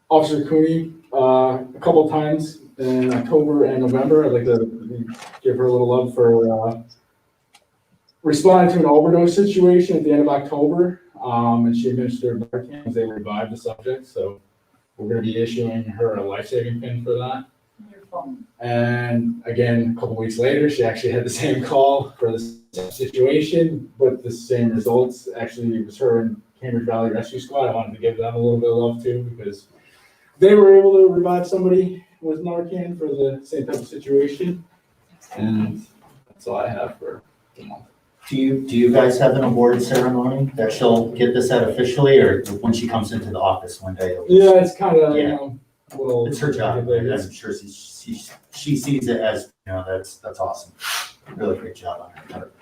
Officer Cooney, a couple of times in October and November, I'd like to give her a little love for responding to an overdose situation at the end of October, and she administered Narcan as they revived the subject, so we're going to be issuing her a life-saving pin for that. Wonderful. And again, a couple weeks later, she actually had the same call for the same situation, but the same results. Actually, it was her and Cambridge Valley Rescue Squad. I wanted to give them a little bit of love too, because they were able to revive somebody with Narcan for the same type of situation. And that's all I have for the month. Do you guys have an award ceremony that she'll get this at officially, or when she comes into the office one day? Yeah, it's kind of, Yeah. little. It's her job, right? I'm sure she sees it as, that's awesome. Really great job on her part.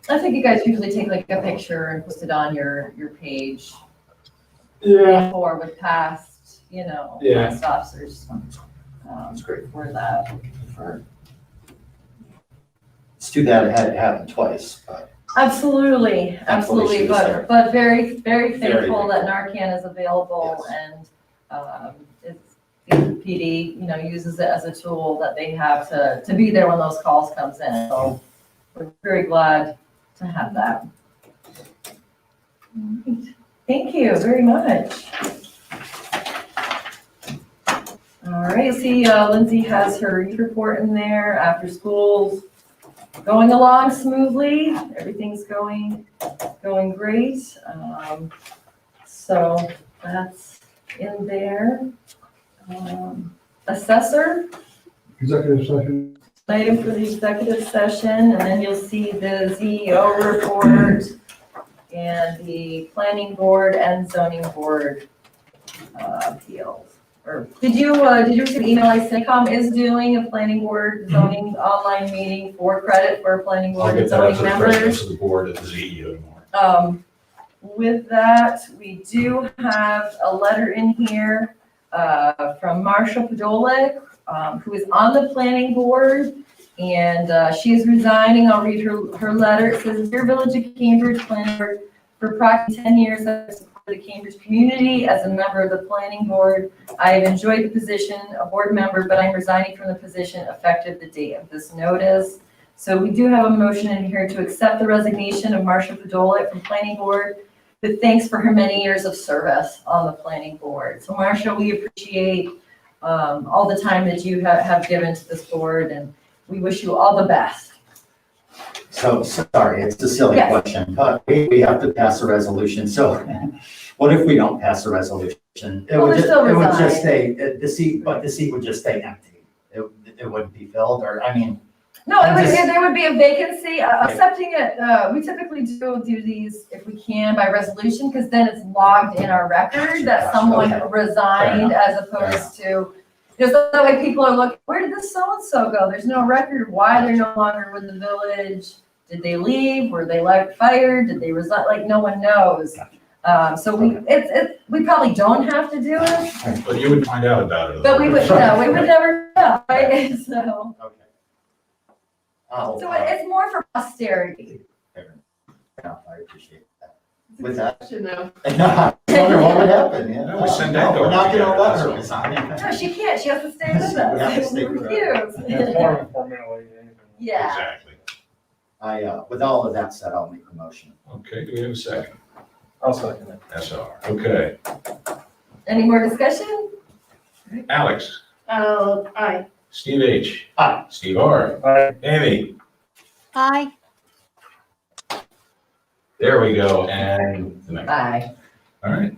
I think you guys usually take like a picture and post it on your page. Yeah. Or with past, Yeah. past officers. That's great. For that. It's too bad it had to happen twice, but. Absolutely, Thankfully, she was there. but very, very Very thankful good. that Narcan is available and, it's, the PD, uses it as a tool that they have to be there when those calls comes in. So we're very glad to have that. All right. Thank you very much. All right, see, Lindsay has her youth report in there after school's going along smoothly. Everything's going great. So that's in there. Assessor, Executive session. item for the executive session, and then you'll see the CEO report and the planning board and zoning board appeals. Or did you receive an email? I sent COM is doing a planning board zoning online meeting for credit for planning I'll board and get that up zoning to the members. presidents of the board and the CEO tomorrow. With that, we do have a letter in here from Marsha Podolik, who is on the planning board, and she is resigning. I'll read her letter. It says, "Dear Village of Cambridge Planning Board, for approximately 10 years, I've supported the Cambridge community as a member of the planning board. I have enjoyed the position of board member, but I'm resigning from the position effective the date of this notice." So we do have a motion in here to accept the resignation of Marsha Podolik from planning board, with thanks for her many years of service on the planning board. So Marsha, we appreciate all the time that you have given to this board, and we wish you all the best. So, sorry, it's a silly Yes. question, but we have to pass a resolution. So what if we don't pass a resolution? It Well, would they're just, still it would just resigned. stay, the seat would just stay empty. It wouldn't be filled, or, I mean, No, I'm just- there would be a vacancy. Accepting it, we typically do these if we can by resolution, because then it's logged in our record that someone Okay. resigned as opposed to, so that way people are looking, where did this so-and-so go? There's no record why they're no longer with the village. Did they leave? Were they fired? Did they resign? Like, no one knows. So we probably don't have to do it, But you would find out about it. but we would never know, right? So. okay. So it's more for posterity. Yeah, I appreciate that. With that, Should know. I wonder what would happen, yeah. No, we send No, that we're not together, gonna let that's her all. resign. No, she can't. She has to stay with us. We have to stay We with her. refuse. It's more of a formality than anything. Yeah. Exactly. With all of that said, I'll make a motion. Okay, do we have a second? I'll second it. SR, okay. Any more discussion? Alex, Aye. Steve H. Aye. Steve R. Aye. Amy, Aye. there we go, and the next. Aye. All right,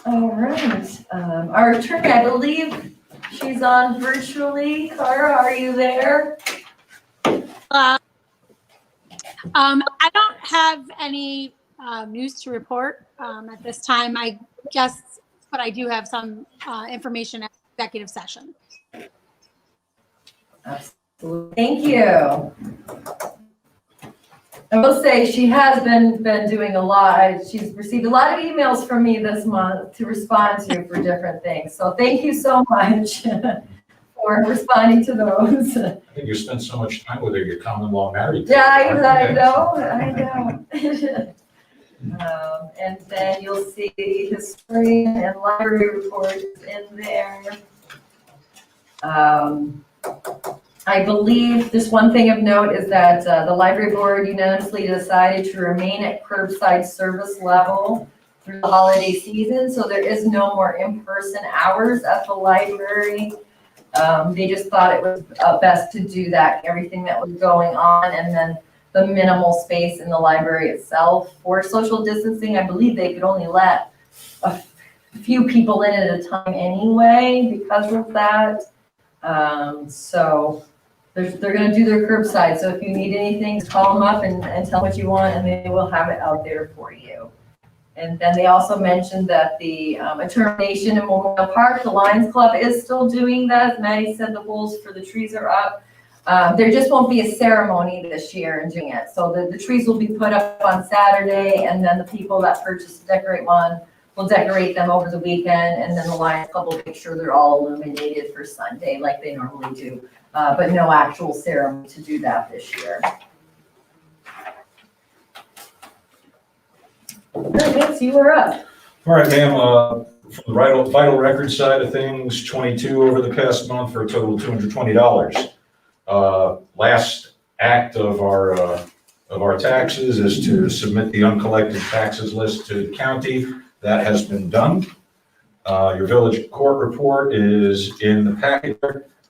All right. Our attorney, I believe she's on virtually. Clara, are you there? I don't have any news to report at this time. I guess, but I do have some information at executive session. Absolutely. Thank you. I will say she has been doing a lot. She's received a lot of emails from me this month to respond to for different things. So thank you so much for responding to those. I think you spent so much time with her, you're common law married. to Yeah, her, I aren't know. And then you'll see historian and library reports in there. I believe just one thing of note is that the library board unanimously decided to remain at curbside service level through the holiday season. So there is no more in-person hours at the library. They just thought it was best to do that, everything that was going on, and then the minimal space in the library itself. For social distancing, I believe they could only let a few people in at a time anyway because of that. So they're gonna do their curbside. So if you need anything, just call them up and tell what you want, and they will have it out there for you. And then they also mentioned that the Eternal Nation in Memorial Park, the Lions Club is still doing that. As Maddie said, the poles for the trees are up. There just won't be a ceremony this year in doing it. So the trees will be put up on Saturday, and then the people that purchase to decorate one will decorate them over the weekend, and then the Lions Club will make sure they're all illuminated for Sunday like they normally do. But no actual ceremony to do that this year. Vince, you were up. All right, ma'am, from the vital record side of things, 22 over the past month for a total of $220. Last act of our taxes is to submit the uncollected taxes list to the county. That has been done. Your village court report is in the packet.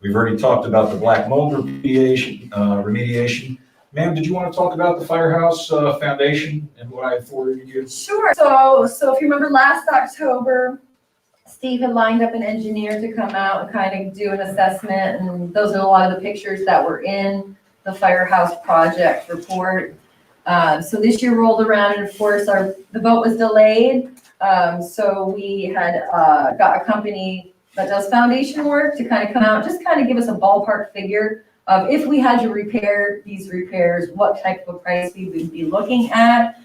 We've already talked about the black mold remediation. Ma'am, did you want to talk about the Firehouse Foundation and what I forwarded you? Sure. So if you remember last October, Steve had lined up an engineer to come out and kind of do an assessment, and those are a lot of the pictures that were in the Firehouse project report. So this year rolled around, and of course the vote was delayed. So we had got a company that does foundation work to kind of come out, just kind of give us a ballpark figure of if we had to repair these repairs, what type of a price we would be looking at.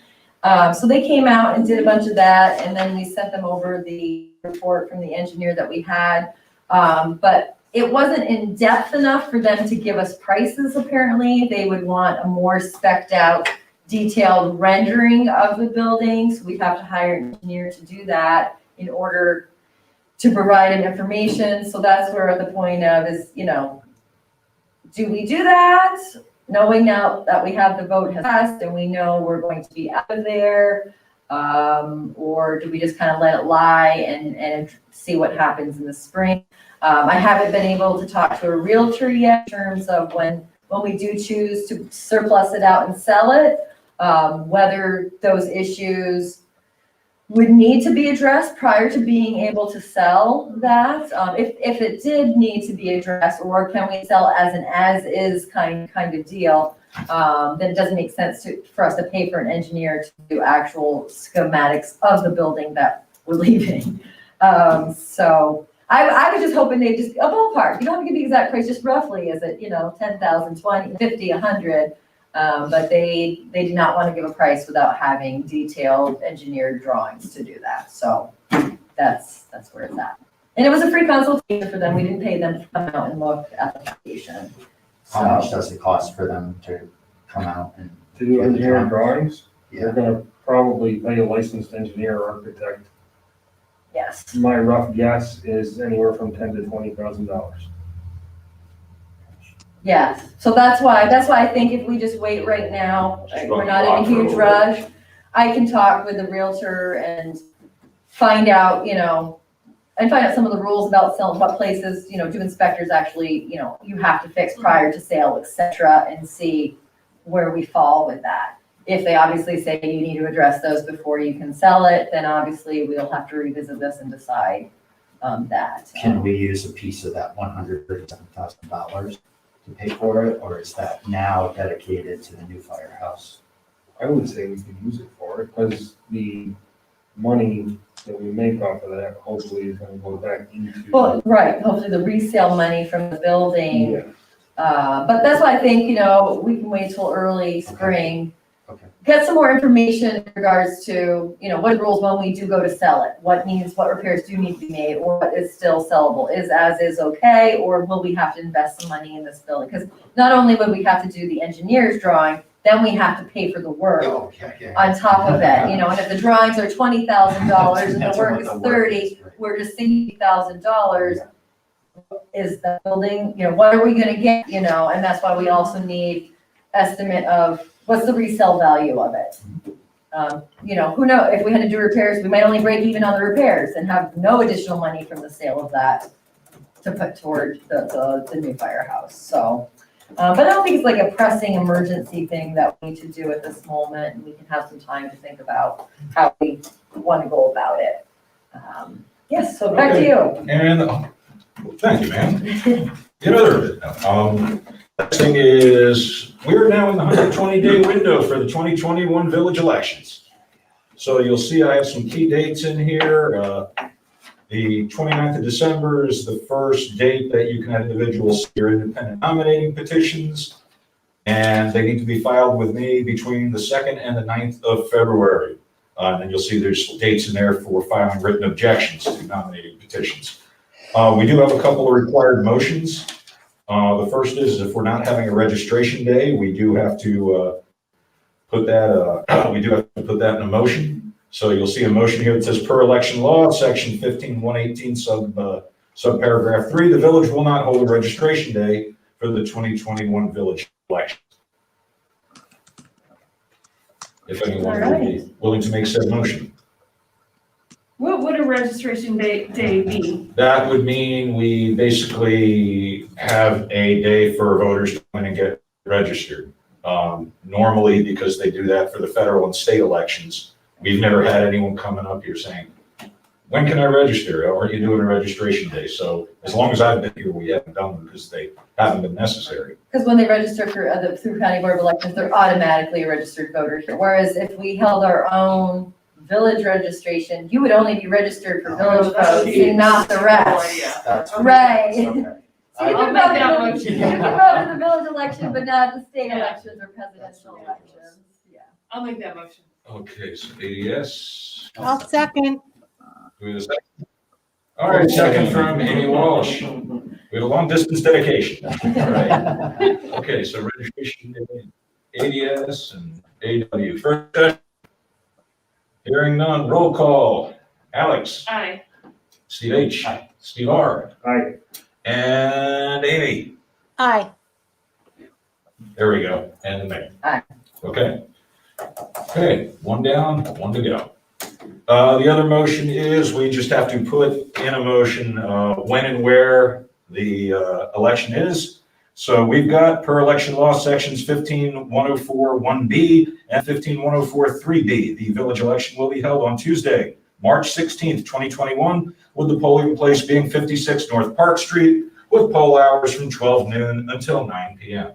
So they came out and did a bunch of that, and then we sent them over the report from the engineer that we had. But it wasn't in depth enough for them to give us prices, apparently. They would want a more spec'd out, detailed rendering of the building. So we'd have to hire an engineer to do that in order to provide him information. So that's where the point of is, do we do that? Knowing now that we have the vote has passed and we know we're going to be out of there, or do we just kind of let it lie and see what happens in the spring? I haven't been able to talk to a realtor yet in terms of when we do choose to surplus it out and sell it, whether those issues would need to be addressed prior to being able to sell that. If it did need to be addressed, or can we sell as an as-is kind of deal, then it doesn't make sense for us to pay for an engineer to do actual schematics of the building that we're leaving. So I was just hoping they just, a ballpark, you don't have to give the exact price, just roughly, is it, 10,000, 20, 50, 100? But they did not want to give a price without having detailed engineered drawings to do that. So that's where it's at. And it was a free consultation for them. We didn't pay them to come out and look at the foundation. How much does it cost for them to come out and. To do engineering drawings, Yeah. they're gonna probably pay a licensed engineer or architect. Yes. My rough guess is anywhere from $10,000 to $20,000. Yes, so that's why I think if we just wait right now, like, we're not in a huge rush. I can talk with the realtor and find out, and find out some of the rules about selling, what places, do inspectors actually, you have to fix prior to sale, et cetera, and see where we fall with that. If they obviously say you need to address those before you can sell it, then obviously we'll have to revisit this and decide that. Can we use a piece of that $137,000 to pay for it, or is that now dedicated to the new firehouse? I would say we could use it for it, because the money that we make off of that hopefully is gonna go back into. Well, right, hopefully the resale money from the building. Yeah. But that's why I think, we can wait till early spring. Okay. Get some more information in regards to, what rules when we do go to sell it, what repairs do need to be made, or what is still sellable, is as is okay, or will we have to invest some money in this building? Because not only would we have to do the engineer's drawing, then we have to pay for the work Oh, yeah. on top of it, and if the drawings are $20,000 and the That's work what is the work 30, is, right. we're just thinking $1,000. Is the building, what are we gonna get, and that's why we also need estimate of what's the resale value of it. Who knows, if we had to do repairs, we might only break even on the repairs and have no additional money from the sale of that to put toward the new firehouse, so. But I don't think it's like a pressing emergency thing that we need to do at this moment, and we can have some time to think about how we wanna go about it. Yes, so back to Okay. you. And, thank you, ma'am. Get other bit now. Next thing is, we're now in the 120-day window for the 2021 village elections. So you'll see I have some key dates in here. The 29th of December is the first date that you can have individuals see your independent nominating petitions. And they need to be filed with me between the 2nd and the 9th of February. And you'll see there's dates in there for filing written objections to nominating petitions. We do have a couple of required motions. The first is if we're not having a registration day, we do have to put that in a motion. So you'll see a motion here that says per election law, section 15-118 subparagraph 3, the village will not hold a registration day for the 2021 village election. If anyone would be willing to make said motion. What would a registration day be? That would mean we basically have a day for voters to come in and get registered. Normally, because they do that for the federal and state elections, we've never had anyone coming up here saying, when can I register? Aren't you doing a registration day? So as long as I've been here, we haven't done them because they haven't been necessary. Because when they register through County Board of Elections, they're automatically a registered voter here. Whereas if we held our own village registration, you would only be registered for village votes and not the rest. That's Right. Okay. So you I'll can make vote that in motion. you can vote in the village election, but not the state elections or presidential elections. Yeah. I'll make that motion. Okay, so ADS. I'll second. Do we have a second? All right, second from Amy Walsh. We have a long distance dedication. All right. Okay, so registration, ADS and AW. First, hearing none, roll call. Alex. Aye. Steve H. Steve R. Aye. And Amy. Aye. There we go. And me. Aye. Okay. Okay, one down, one to go. The other motion is we just have to put in a motion when and where the election is. So we've got per election law sections 15-104-1B and 15-104-3B. The village election will be held on Tuesday, March 16th, 2021, with the polling place being 56 North Park Street, with poll hours from 12 noon until 9 p.m.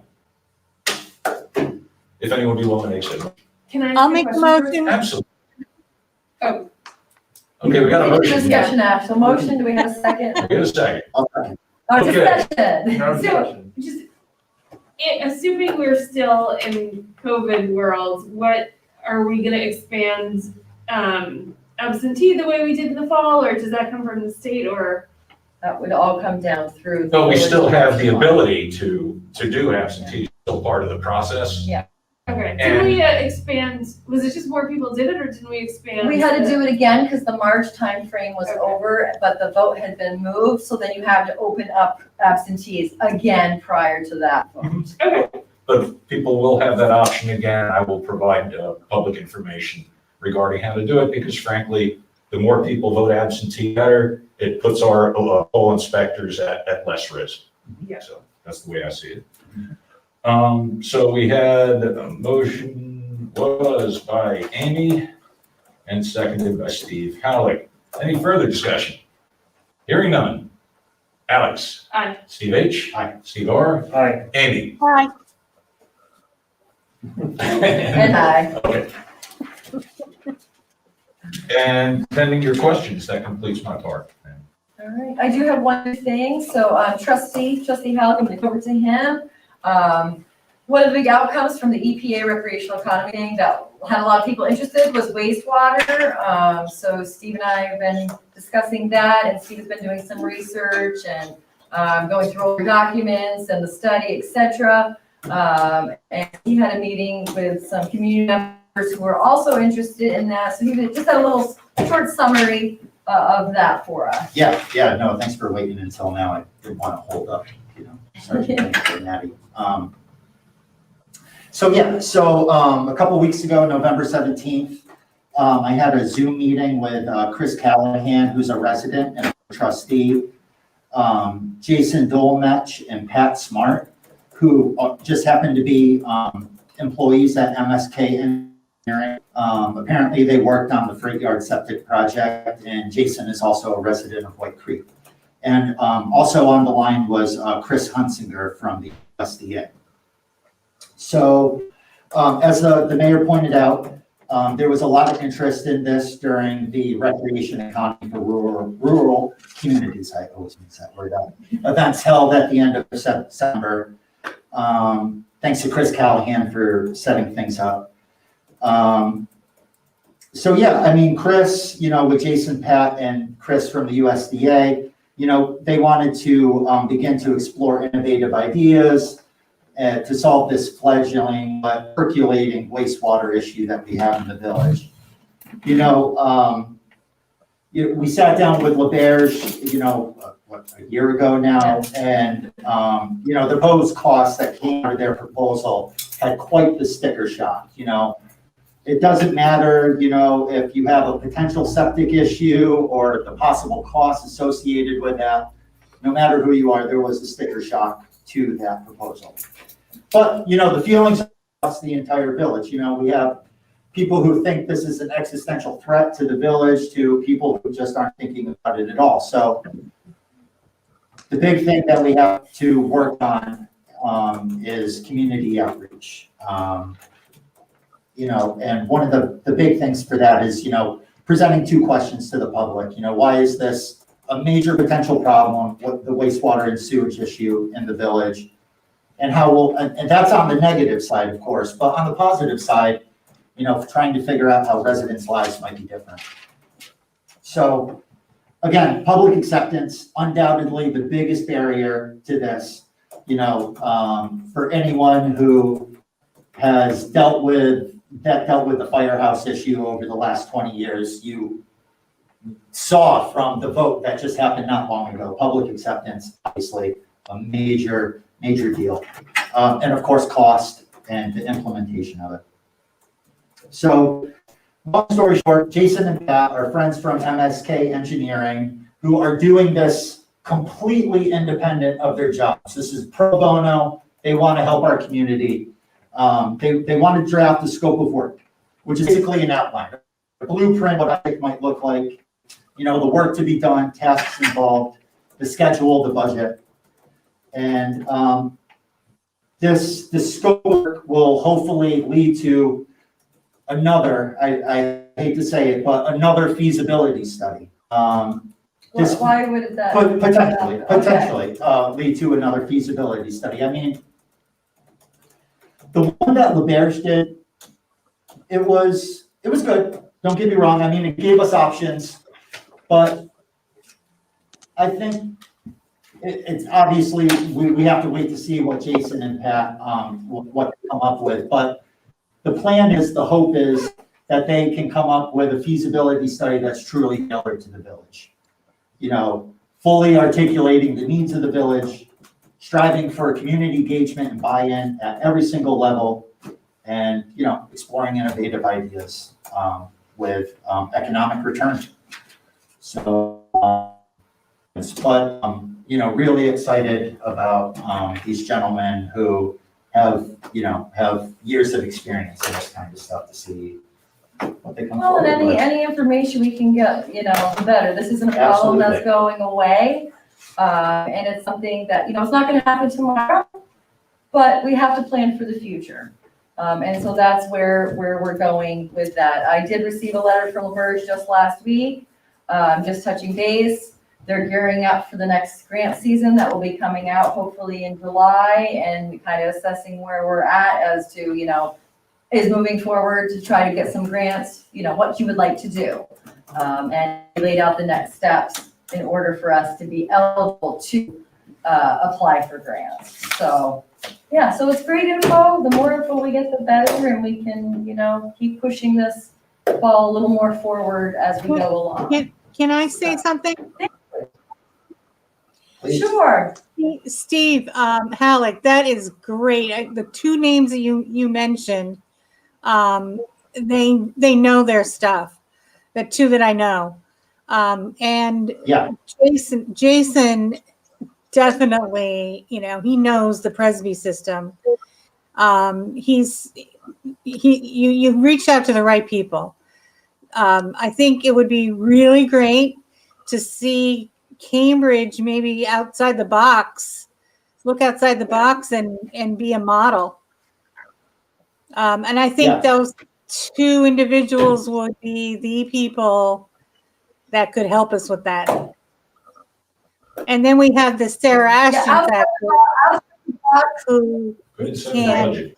If anyone would be willing to make it. Can I? I'll make a motion. Absolutely. Oh. Okay, we got a motion. Discussion after. So motion, do we have a second? We got a second. Oh, Okay. discussion. So, just, assuming we're still in COVID world, what, are we gonna expand, absentee the way we did in the fall, or does that come from the state, or? That would all come down through. No, we village still have the election. ability to do absentee, still part of the process. Yeah. Right, Did we and expand, was it just more people did it, or did we expand? We had to do it again because the March timeframe was Okay. over, but the vote had been moved, so then you have to open up absentees again prior to that vote. Okay, but people will have that option again. I will provide public information regarding how to do it, because frankly, the more people vote absentee, better. It puts our poll inspectors at less risk. Yeah. So that's the way I see it. So we had a motion was by Amy and seconded by Steve Halleck. Any further discussion? Hearing none. Alex? Aye. Steve H? Aye. Steve R? Aye. Amy? Aye. And I. Okay. And pending your questions, that completes my part. All right, I do have one thing. So trustee Halleck, I'm going to go over to him. One of the big outcomes from the EPA recreational economy thing that had a lot of people interested was wastewater. So Steve and I have been discussing that, and Steve has been doing some research and going through all the documents and the study, et cetera. And he had a meeting with some community members who were also interested in that. So he just had a little short summary of that for us. Yeah, no, thanks for waiting until now. I didn't want to hold up, sorry for Natty. So a couple weeks ago, November 17th, I had a Zoom meeting with Chris Callahan, who's a resident and a trustee, Jason Dolmetsch and Pat Smart, who just happened to be employees at MSK Engineering. Apparently they worked on the Freight Yard Septic project, and Jason is also a resident of White Creek. And also on the line was Chris Hunsinger from the USDA. So as the mayor pointed out, there was a lot of interest in this during the recreation economy for rural communities. I always mix that word up. Events held at the end of September. Thanks to Chris Callahan for setting things up. So yeah, I mean, Chris, with Jason, Pat, and Chris from the USDA, they wanted to begin to explore innovative ideas to solve this fledgling but percolating wastewater issue that we have in the village. We sat down with LaBerge, a year ago now, and the proposed costs that came out of their proposal had quite the sticker shock. It doesn't matter, if you have a potential septic issue or the possible costs associated with that. No matter who you are, there was a sticker shock to that proposal. But, the feelings across the entire village, we have people who think this is an existential threat to the village, to people who just aren't thinking about it at all. So the big thing that we have to work on is community outreach. And one of the big things for that is, presenting two questions to the public. Why is this a major potential problem with the wastewater and sewage issue in the village? And and that's on the negative side, of course, but on the positive side, trying to figure out how residents' lives might be different. So again, public acceptance, undoubtedly the biggest barrier to this, for anyone who has dealt with the firehouse issue over the last 20 years, you saw from the vote that just happened not long ago, public acceptance, obviously a major deal. And of course, cost and the implementation of it. So long story short, Jason and Pat are friends from MSK Engineering who are doing this completely independent of their jobs. This is pro bono. They want to help our community. They want to draft the scope of work, which is basically an outline, a blueprint, what it might look like, the work to be done, tasks involved, the schedule, the budget. And this scope of work will hopefully lead to another, I hate to say it, but another feasibility study. Why would that? Potentially lead to another feasibility study. I mean, the one that LaBerge did, it was good. Don't get me wrong. I mean, it gave us options, but I think it's obviously we have to wait to see what Jason and Pat what they come up with. But the plan is, the hope is that they can come up with a feasibility study that's truly tailored to the village. You know, fully articulating the needs of the village, striving for community engagement and buy-in at every single level, and, you know, exploring innovative ideas with economic return. So, but you know, really excited about these gentlemen who have, you know, have years of experience in this kind of stuff to see what they come Well, and forward with. any information we can get, you know, the better. This isn't a problem that's going away. And it's something that, you know, it's not gonna happen tomorrow, but we have to plan for the future. And so that's where we're going with that. I did receive a letter from LaBerge just last week, just touching base. They're gearing up for the next grant season that will be coming out hopefully in July, and kind of assessing where we're at as to, you know, is moving forward to try to get some grants, you know, what you would like to do. And laid out the next steps in order for us to be eligible to apply for grants. So, yeah, so it's great info. The more info we get, the better, and we can, you know, keep pushing this ball a little more forward as we go along. Can I say something? Please. Sure. Steve, Halleck, that is great. The two names that you mentioned, they know their stuff. The two that I know. And Yeah. Jason definitely, you know, he knows the Presby system. You reached out to the right people. I think it would be really great to see Cambridge maybe outside the box, look outside the box and be a model. And I think those two individuals would be the people that could help us with that. And then we have the Sarah Ashton factor, who can,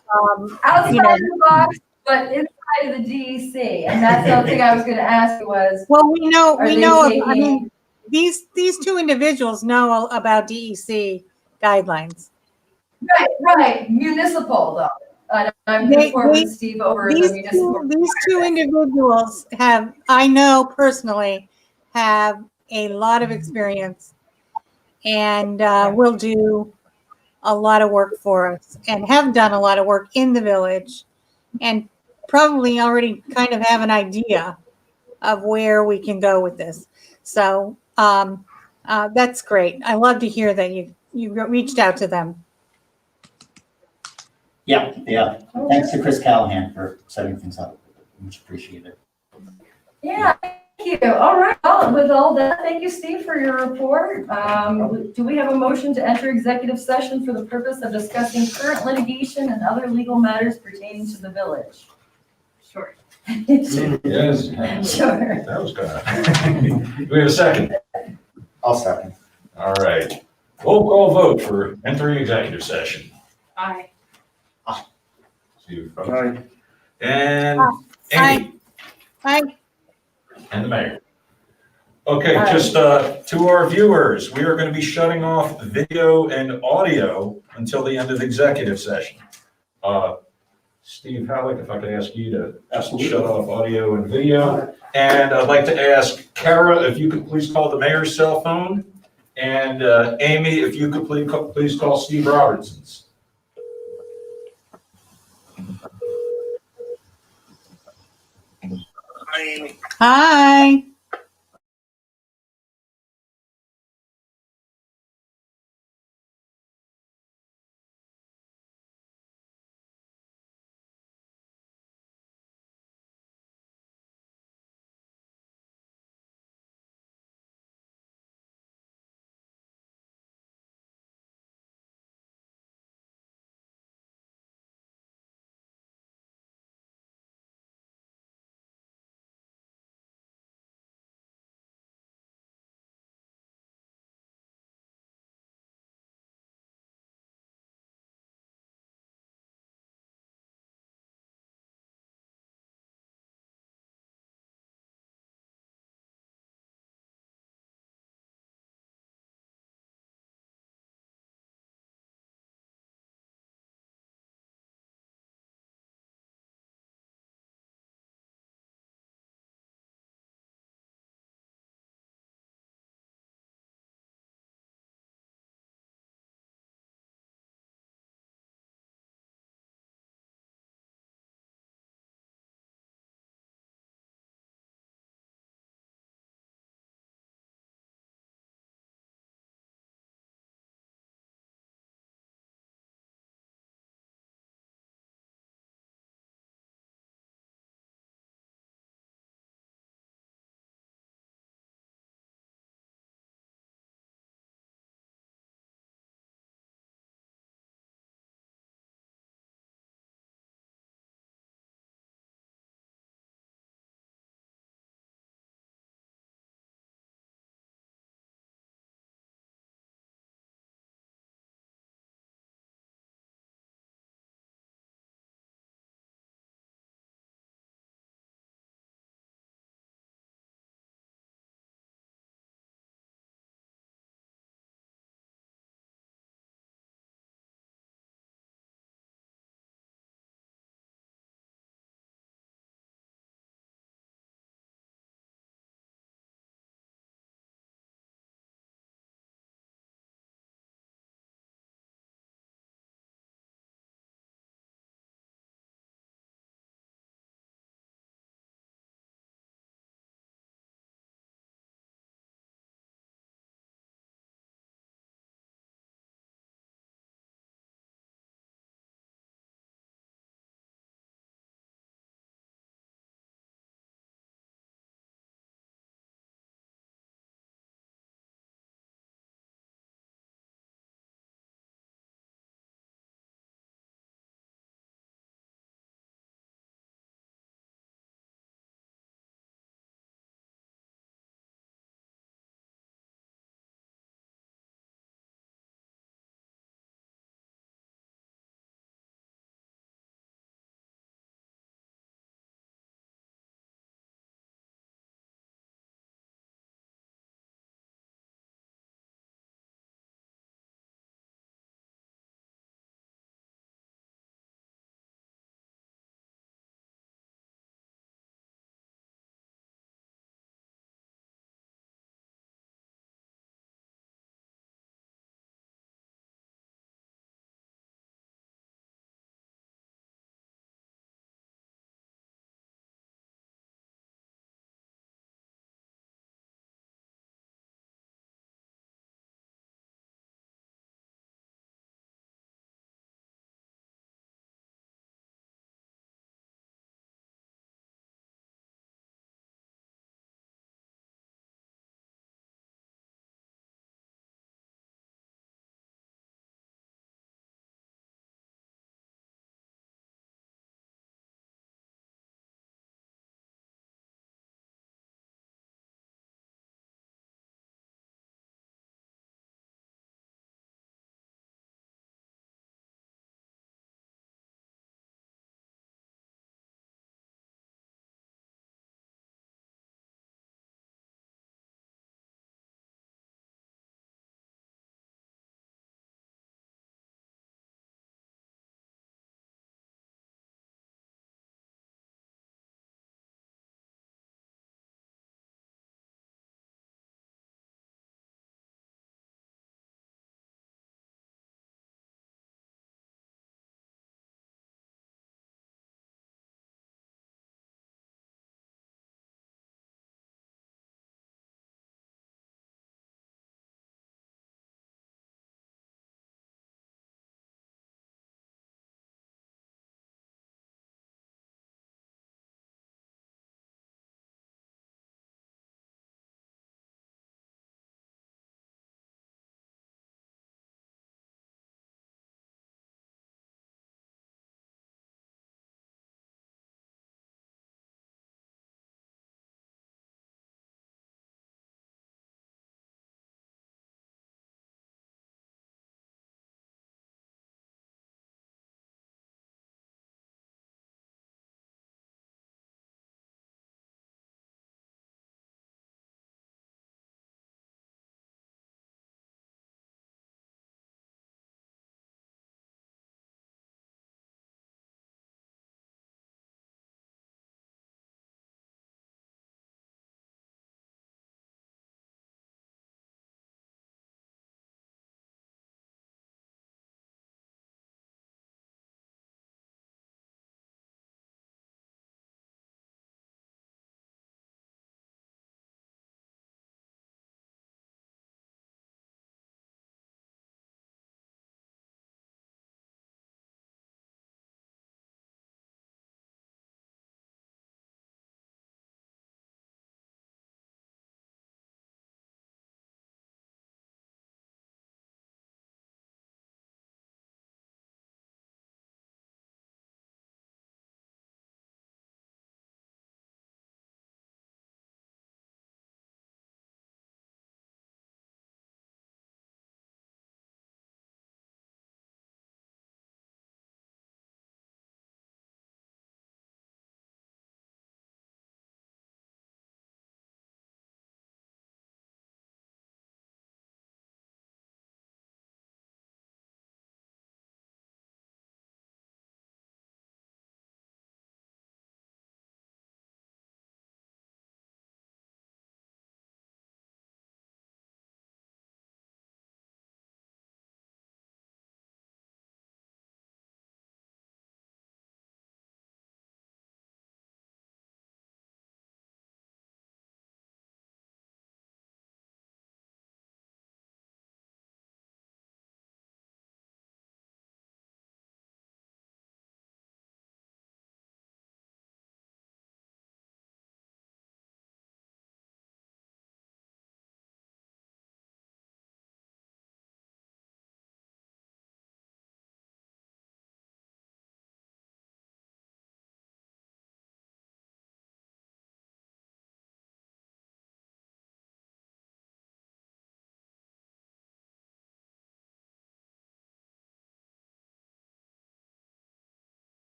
Outside you know, the box, but inside of the DEC, and that's something I was gonna ask you was. well, we know, Are they I taking- mean, these two individuals know about DEC guidelines. Right, municipal though. I'm gonna forward Steve over the municipal. These two individuals have, I know personally, have a lot of experience and will do a lot of work for us and have done a lot of work in the village and probably already kind of have an idea of where we can go with this. So that's great. I love to hear that you reached out to them. Yeah. Thanks to Chris Callahan for setting things up. Much appreciated. Yeah, thank you. All right, well, with all that, thank you, Steve, for your report. Do we have a motion to enter executive session for the purpose of discussing current litigation and other legal matters pertaining to the village? Sure. Yes. Sure. That was good. Do we have a second? I'll second. All right. Roll call vote for entering executive session. Aye. Steve. Aye. And Amy. Hi. And the mayor. Okay, Aye. just to our viewers, we are going to be shutting off video and audio until the end of the executive session. Steve Halleck, if I could ask you to shut off audio and video. And I'd like to ask Kara, if you could please call the mayor's cell phone. And Amy, if you could please call Steve Robertson's. Hi.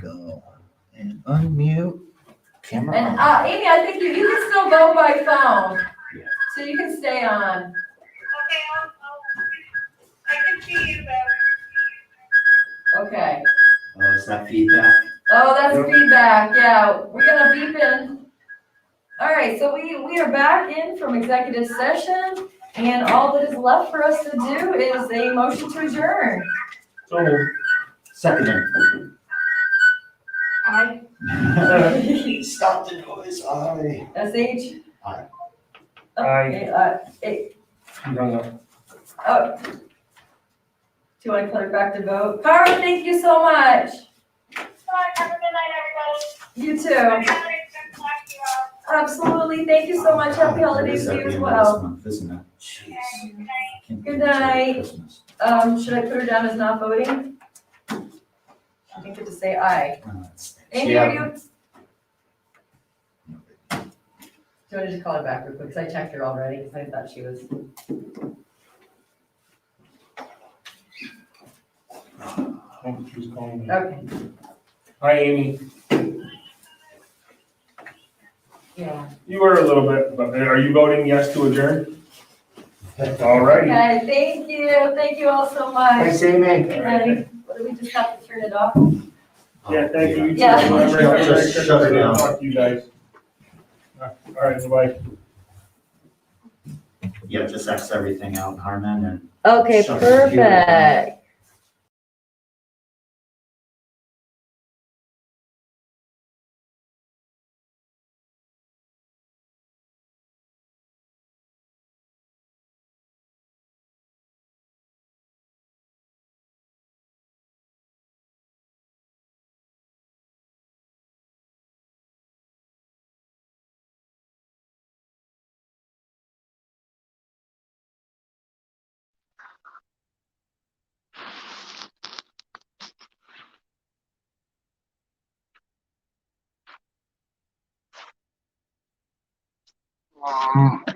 Go and unmute camera. And, on. Amy, I think you can still vote by phone. Yeah. So you can stay on. Okay, I can see you though. Okay. Oh, is that feedback? Oh, that's feedback. Yeah, we're gonna beep in. All right, so we are back in from executive session, and all that is left for us to do is a motion to adjourn. So, Second. Aye. Stop the noise. Aye. SH? Aye. Okay, you hung up. oh. Do you want to clear back to vote? Cara, thank you so much. Bye, have a good night, everybody. You too. Good night, good luck to you all. Absolutely, thank you so much. Happy holidays to you as well. Isn't it? Jeez. Good night. Good night. Christmas. Should I put her down as not voting? I think get to say aye. Amy, Yeah. are you? Do you want to just call her back real quick? Because I checked her already, because I thought she was. Oh, she was calling me. Okay, Hi, Amy. yeah. You were a little bit, but are you voting yes to adjourn? All righty. Okay, thank you. Thank you all so much. Thanks, Amy. Good night. What do we just have to turn it off? Yeah, thank you. Yeah. Just shut it down. Talk to you guys. All right, bye-bye. Yeah, just X everything out, Harmon, and. Okay, Shut the computer down. perfect. Mm.